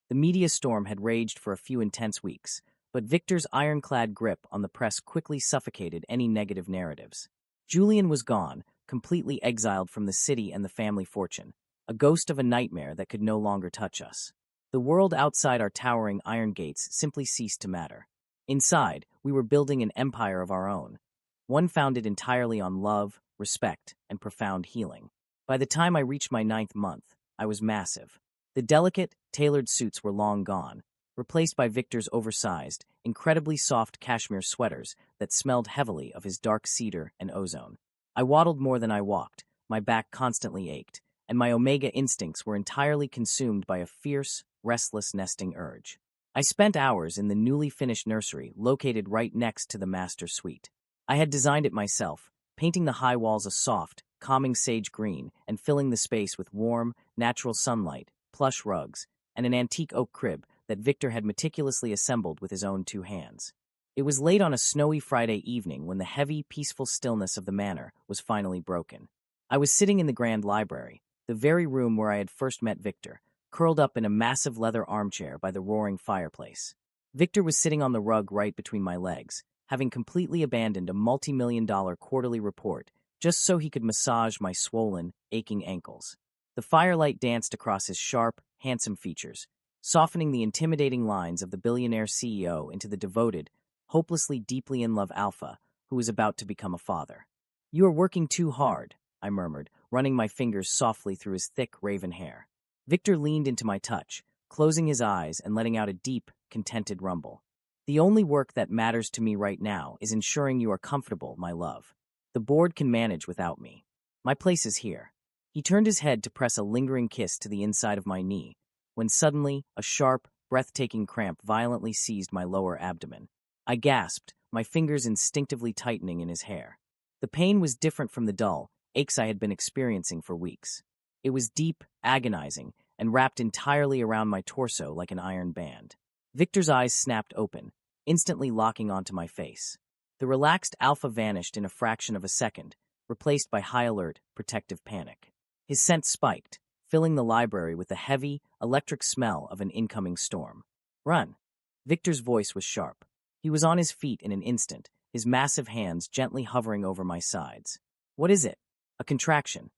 the media storm had raged for a few intense weeks, but Victor's ironclad grip on the press quickly suffocated any negative narratives. Julian was gone, completely exiled from the city and the family fortune, a ghost of a nightmare that could no longer touch us. The world outside our towering iron gates simply ceased to matter. Inside, we were building an empire of our own, one founded entirely on love, respect, and profound healing. By the time I reached my 9th month, I was massive. The delicate, tailored suits were long gone, replaced by Victor's oversized, incredibly soft cashmere sweaters that smelled heavily of his dark cedar and ozone. I waddled more than I walked, my back constantly ached, and my omega instincts were entirely consumed by a fierce, restless nesting urge. I spent hours in the newly finished nursery located right next to the master suite. I had designed it myself, painting the high walls a soft, calming sage green and filling the space with warm, natural sunlight, plush rugs, and an antique oak crib that Victor had meticulously assembled with his own 2 hands. It was late on a snowy Friday evening when the heavy, peaceful stillness of the manor was finally broken. I was sitting in the grand library, the very room where I had first met Victor, curled up in a massive leather armchair by the roaring fireplace. Victor was sitting on the rug right between my legs, having completely abandoned a multi-million-dollar quarterly report just so he could massage my swollen, aching ankles. The firelight danced across his sharp, handsome features, softening the intimidating lines of the billionaire CEO into the devoted, hopelessly deeply in love Alpha who was about to become a father. "You are working too hard," I murmured, running my fingers softly through his thick raven hair. Victor leaned into my touch, closing his eyes and letting out a deep, contented rumble. "The only work that matters to me right now is ensuring you are comfortable, my love. The board can manage without me. My place is here." He turned his head to press a lingering kiss to the inside of my knee, when suddenly a sharp, breathtaking cramp violently seized my lower abdomen. I gasped, my fingers instinctively tightening in his hair. The pain was different from the dull aches I had been experiencing for weeks. It was deep, agonizing, and wrapped entirely around my torso like an iron band. Victor's eyes snapped open, instantly locking onto my face. The relaxed Alpha vanished in a fraction of a second, replaced by high-alert, protective panic. His scent spiked, filling the library with the heavy, electric smell of an incoming storm. "Run!" Victor's voice was sharp. He was on his feet in an instant, his massive hands gently hovering over my sides. "What is it? A contraction?"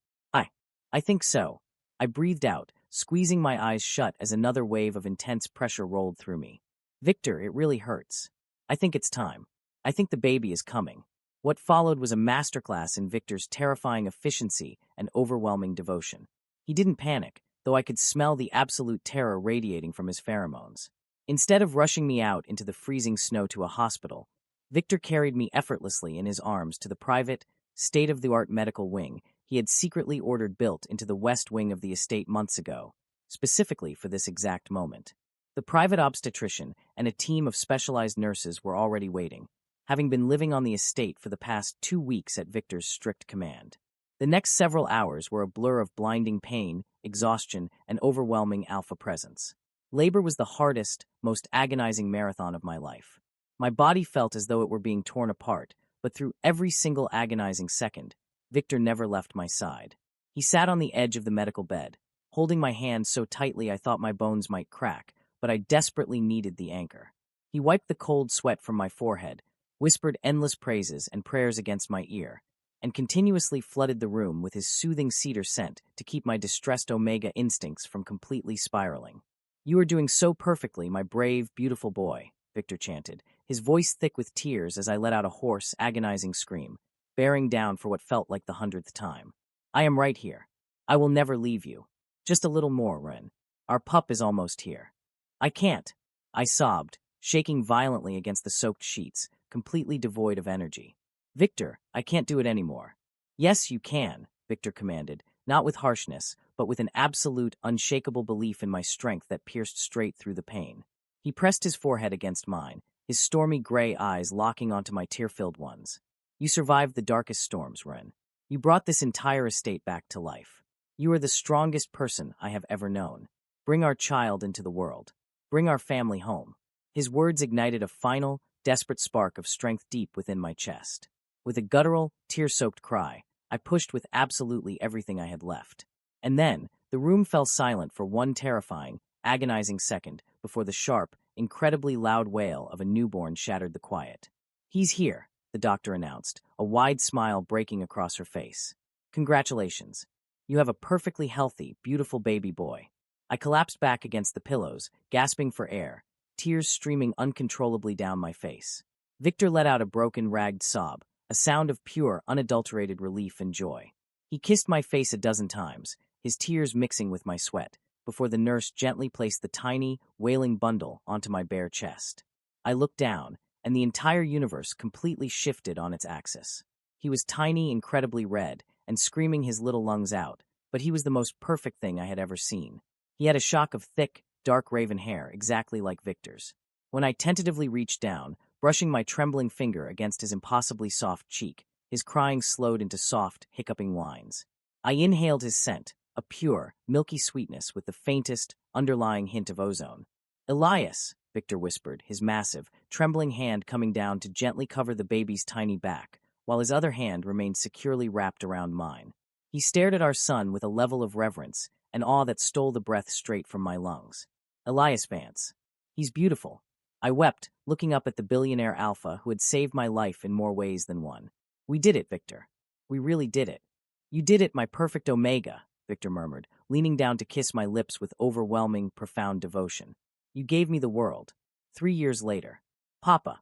I think so." I breathed out, squeezing my eyes shut as another wave of intense pressure rolled through me. "Victor, it really hurts. I think it's time. I think the baby is coming." What followed was a masterclass in Victor's terrifying efficiency and overwhelming devotion. He didn't panic, though I could smell the absolute terror radiating from his pheromones. Instead of rushing me out into the freezing snow to a hospital, Victor carried me effortlessly in his arms to the private, state-of-the-art medical wing he had secretly ordered built into the west wing of the estate months ago, specifically for this exact moment. The private obstetrician and a team of specialized nurses were already waiting, having been living on the estate for the past 2 weeks at Victor's strict command. The next several hours were a blur of blinding pain, exhaustion, and overwhelming Alpha presence. Labor was the hardest, most agonizing marathon of my life. My body felt as though it were being torn apart, but through every single agonizing second, Victor never left my side. He sat on the edge of the medical bed, holding my hand so tightly I thought my bones might crack, but I desperately needed the anchor. He wiped the cold sweat from my forehead, whispered endless praises and prayers against my ear, and continuously flooded the room with his soothing cedar scent to keep my distressed omega instincts from completely spiraling. "You are doing so perfectly, my brave, beautiful boy," Victor chanted, his voice thick with tears as I let out a hoarse, agonizing scream, bearing down for what felt like the 100th time. "I am right here. I will never leave you. Just a little more, Ren. Our pup is almost here." "I can't," I sobbed, shaking violently against the soaked sheets, completely devoid of energy. "Victor, I can't do it anymore." "Yes, you can," Victor commanded, not with harshness, but with an absolute, unshakable belief in my strength that pierced straight through the pain. He pressed his forehead against mine, his stormy gray eyes locking onto my tear-filled ones. "You survived the darkest storms, Ren. You brought this entire estate back to life. You are the strongest person I have ever known. Bring our child into the world. Bring our family home." His words ignited a final, desperate spark of strength deep within my chest. With a guttural, tear-soaked cry, I pushed with absolutely everything I had left. And then, the room fell silent for one terrifying, agonizing second before the sharp, incredibly loud wail of a newborn shattered the quiet. "He's here," the doctor announced, a wide smile breaking across her face. "Congratulations. You have a perfectly healthy, beautiful baby boy." I collapsed back against the pillows, gasping for air, tears streaming uncontrollably down my face. Victor let out a broken, ragged sob, a sound of pure, unadulterated relief and joy. He kissed my face a dozen times, his tears mixing with my sweat, before the nurse gently placed the tiny, wailing bundle onto my bare chest. I looked down, and the entire universe completely shifted on its axis. He was tiny, incredibly red, and screaming his little lungs out, but he was the most perfect thing I had ever seen. He had a shock of thick, dark raven hair, exactly like Victor's. When I tentatively reached down, brushing my trembling finger against his impossibly soft cheek, his crying slowed into soft, hiccuping whines. I inhaled his scent, a pure, milky sweetness with the faintest, underlying hint of ozone. "Elias," Victor whispered, his massive, trembling hand coming down to gently cover the baby's tiny back, while his other hand remained securely wrapped around mine. He stared at our son with a level of reverence and awe that stole the breath straight from my lungs. "Elias Vance. He's beautiful." I wept, looking up at the billionaire alpha who had saved my life in more ways than one. "We did it, Victor. We really did it." "You did it, my perfect omega," Victor murmured, leaning down to kiss my lips with overwhelming, profound devotion. "You gave me the world." 3 years later. Papa,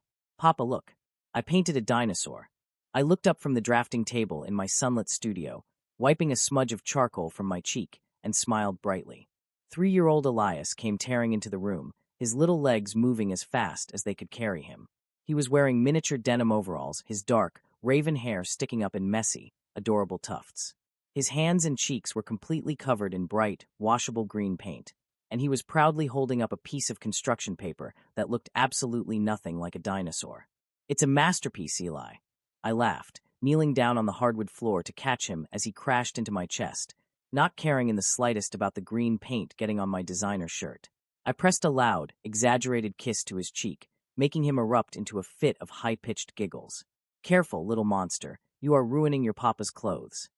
look. I painted a dinosaur." I looked up from the drafting table in my sunlit studio, wiping a smudge of charcoal from my cheek, and smiled brightly. 3-year-old Elias came tearing into the room, his little legs moving as fast as they could carry him. He was wearing miniature denim overalls, his dark, raven hair sticking up in messy, adorable tufts. His hands and cheeks were completely covered in bright, washable green paint, and he was proudly holding up a piece of construction paper that looked absolutely nothing like a dinosaur. "It's a masterpiece, Eli." I laughed, kneeling down on the hardwood floor to catch him as he crashed into my chest, not caring in the slightest about the green paint getting on my designer shirt. I pressed a loud, exaggerated kiss to his cheek, making him erupt into a fit of high-pitched giggles. "Careful, little monster, you are ruining your papa's clothes."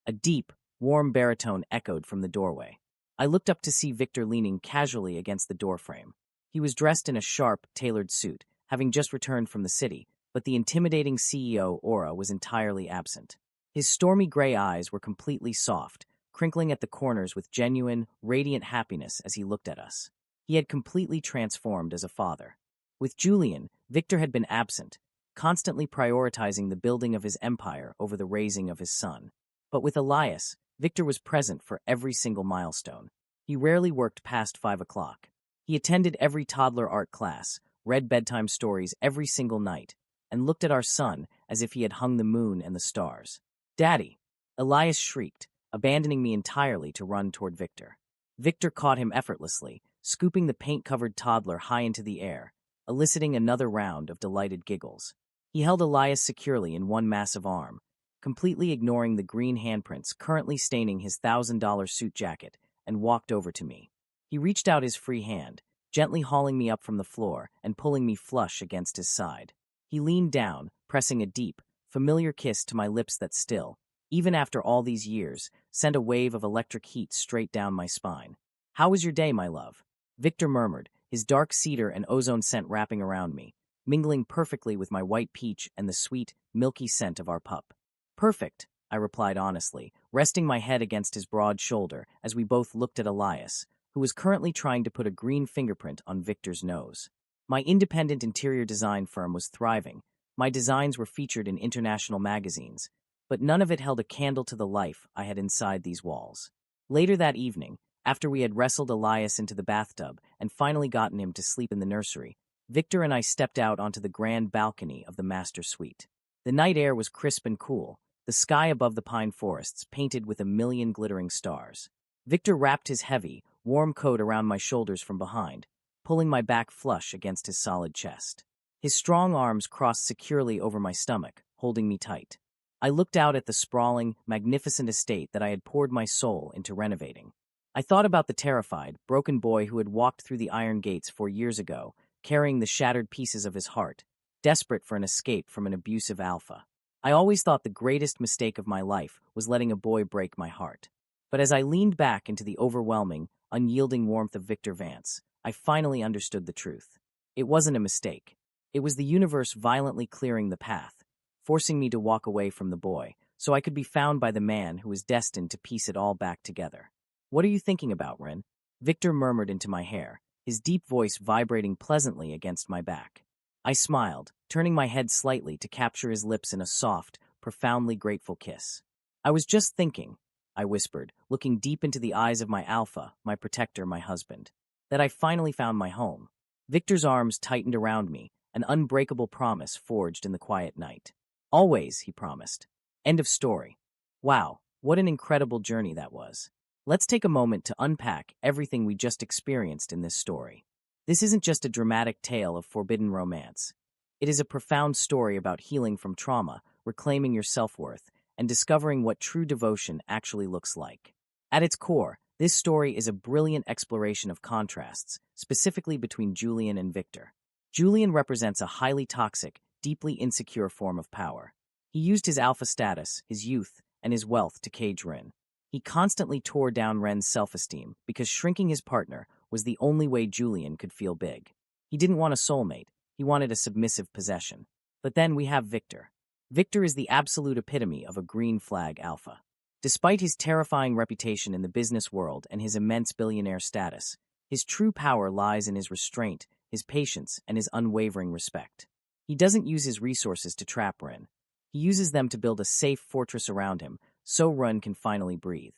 A deep, warm baritone echoed from the doorway. I looked up to see Victor leaning casually against the doorframe. He was dressed in a sharp, tailored suit, having just returned from the city, but the intimidating CEO aura was entirely absent. His stormy gray eyes were completely soft, crinkling at the corners with genuine, radiant happiness as he looked at us. He had completely transformed as a father. With Julian, Victor had been absent, constantly prioritizing the building of his empire over the raising of his son. But with Elias, Victor was present for every single milestone. He rarely worked past 5 o'clock. He attended every toddler art class, read bedtime stories every single night, and looked at our son as if he had hung the moon and the stars. "Daddy!" Elias shrieked, abandoning me entirely to run toward Victor. Victor caught him effortlessly, scooping the paint-covered toddler high into the air, eliciting another round of delighted giggles. He held Elias securely in one massive arm, completely ignoring the green handprints currently staining his $1,000 suit jacket, and walked over to me. He reached out his free hand, gently hauling me up from the floor and pulling me flush against his side. He leaned down, pressing a deep, familiar kiss to my lips that still, even after all these years, sent a wave of electric heat straight down my spine. "How was your day, my love?" Victor murmured, his dark cedar and ozone scent wrapping around me, mingling perfectly with my white peach and the sweet, milky scent of our pup. "Perfect," I replied honestly, resting my head against his broad shoulder as we both looked at Elias, who was currently trying to put a green fingerprint on Victor's nose. My independent interior design firm was thriving. My designs were featured in international magazines, but none of it held a candle to the life I had inside these walls. Later that evening, after we had wrestled Elias into the bathtub and finally gotten him to sleep in the nursery, Victor and I stepped out onto the grand balcony of the master suite. The night air was crisp and cool, the sky above the pine forests painted with a million glittering stars. Victor wrapped his heavy, warm coat around my shoulders from behind, pulling my back flush against his solid chest. His strong arms crossed securely over my stomach, holding me tight. I looked out at the sprawling, magnificent estate that I had poured my soul into renovating. I thought about the terrified, broken boy who had walked through the iron gates 4 years ago, carrying the shattered pieces of his heart, desperate for an escape from an abusive alpha. I always thought the greatest mistake of my life was letting a boy break my heart. But as I leaned back into the overwhelming, unyielding warmth of Victor Vance, I finally understood the truth. It wasn't a mistake. It was the universe violently clearing the path, forcing me to walk away from the boy, so I could be found by the man who was destined to piece it all back together. "What are you thinking about, Ren?" Victor murmured into my hair, his deep voice vibrating pleasantly against my back. I smiled, turning my head slightly to capture his lips in a soft, profoundly grateful kiss. "I was just thinking," I whispered, looking deep into the eyes of my alpha, my protector, my husband, "that I finally found my home." Victor's arms tightened around me, an unbreakable promise forged in the quiet night. "Always," he promised. End of story. Wow, what an incredible journey that was. Let's take a moment to unpack everything we just experienced in this story. This isn't just a dramatic tale of forbidden romance. It is a profound story about healing from trauma, reclaiming your self-worth, and discovering what true devotion actually looks like. At its core, this story is a brilliant exploration of contrasts, specifically between Julian and Victor. Julian represents a highly toxic, deeply insecure form of power. He used his alpha status, his youth, and his wealth to cage Ren. He constantly tore down Ren's self-esteem because shrinking his partner was the only way Julian could feel big. He didn't want a soulmate, he wanted a submissive possession. But then we have Victor. Victor is the absolute epitome of a green flag alpha. Despite his terrifying reputation in the business world and his immense billionaire status, his true power lies in his restraint, his patience, and his unwavering respect. He doesn't use his resources to trap Ren. He uses them to build a safe fortress around him, so Ren can finally breathe.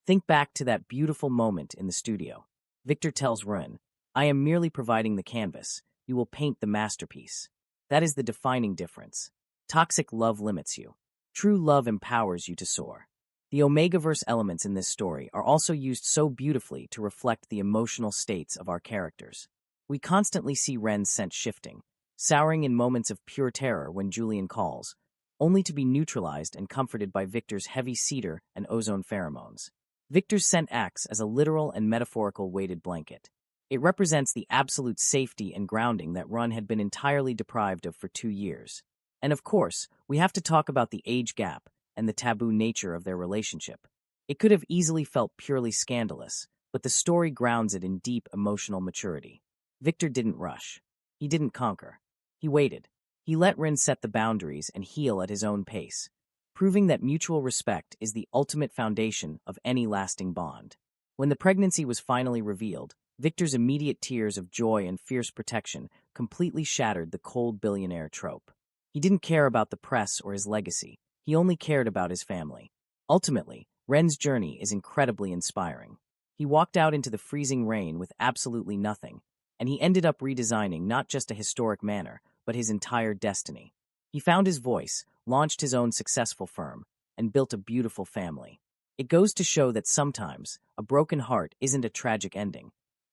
Think back to that beautiful moment in the studio. Victor tells Ren, "I am merely providing the canvas. You will paint the masterpiece." That is the defining difference. Toxic love limits you. True love empowers you to soar. The Omegaverse elements in this story are also used so beautifully to reflect the emotional states of our characters. We constantly see Ren's scent shifting, souring in moments of pure terror when Julian calls, only to be neutralized and comforted by Victor's heavy cedar and ozone pheromones. Victor's scent acts as a literal and metaphorical weighted blanket. It represents the absolute safety and grounding that Ren had been entirely deprived of for 2 years. And of course, we have to talk about the age gap and the taboo nature of their relationship. It could have easily felt purely scandalous, but the story grounds it in deep emotional maturity. Victor didn't rush. He didn't conquer. He waited. He let Ren set the boundaries and heal at his own pace, proving that mutual respect is the ultimate foundation of any lasting bond. When the pregnancy was finally revealed, Victor's immediate tears of joy and fierce protection completely shattered the cold billionaire trope. He didn't care about the press or his legacy. He only cared about his family. Ultimately, Ren's journey is incredibly inspiring. He walked out into the freezing rain with absolutely nothing, and he ended up redesigning not just a historic manor, but his entire destiny. He found his voice, launched his own successful firm, and built a beautiful family. It goes to show that sometimes a broken heart isn't a tragic ending.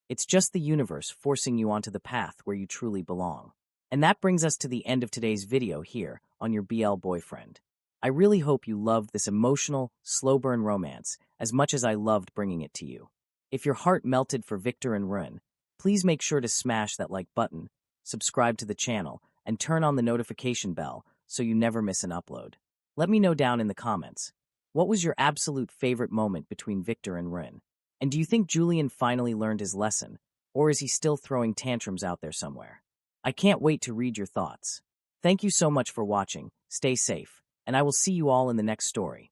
It's just the universe forcing you onto the path where you truly belong. And that brings us to the end of today's video here on your BL Boyfriend. I really hope you loved this emotional, slow-burn romance as much as I loved bringing it to you. If your heart melted for Victor and Rin, please make sure to smash that like button, subscribe to the channel, and turn on the notification bell so you never miss an upload. Let me know down in the comments. What was your absolute favorite moment between Victor and Rin? And do you think Julian finally learned his lesson, or is he still throwing tantrums out there somewhere? I can't wait to read your thoughts. Thank you so much for watching, stay safe, and I will see you all in the next story.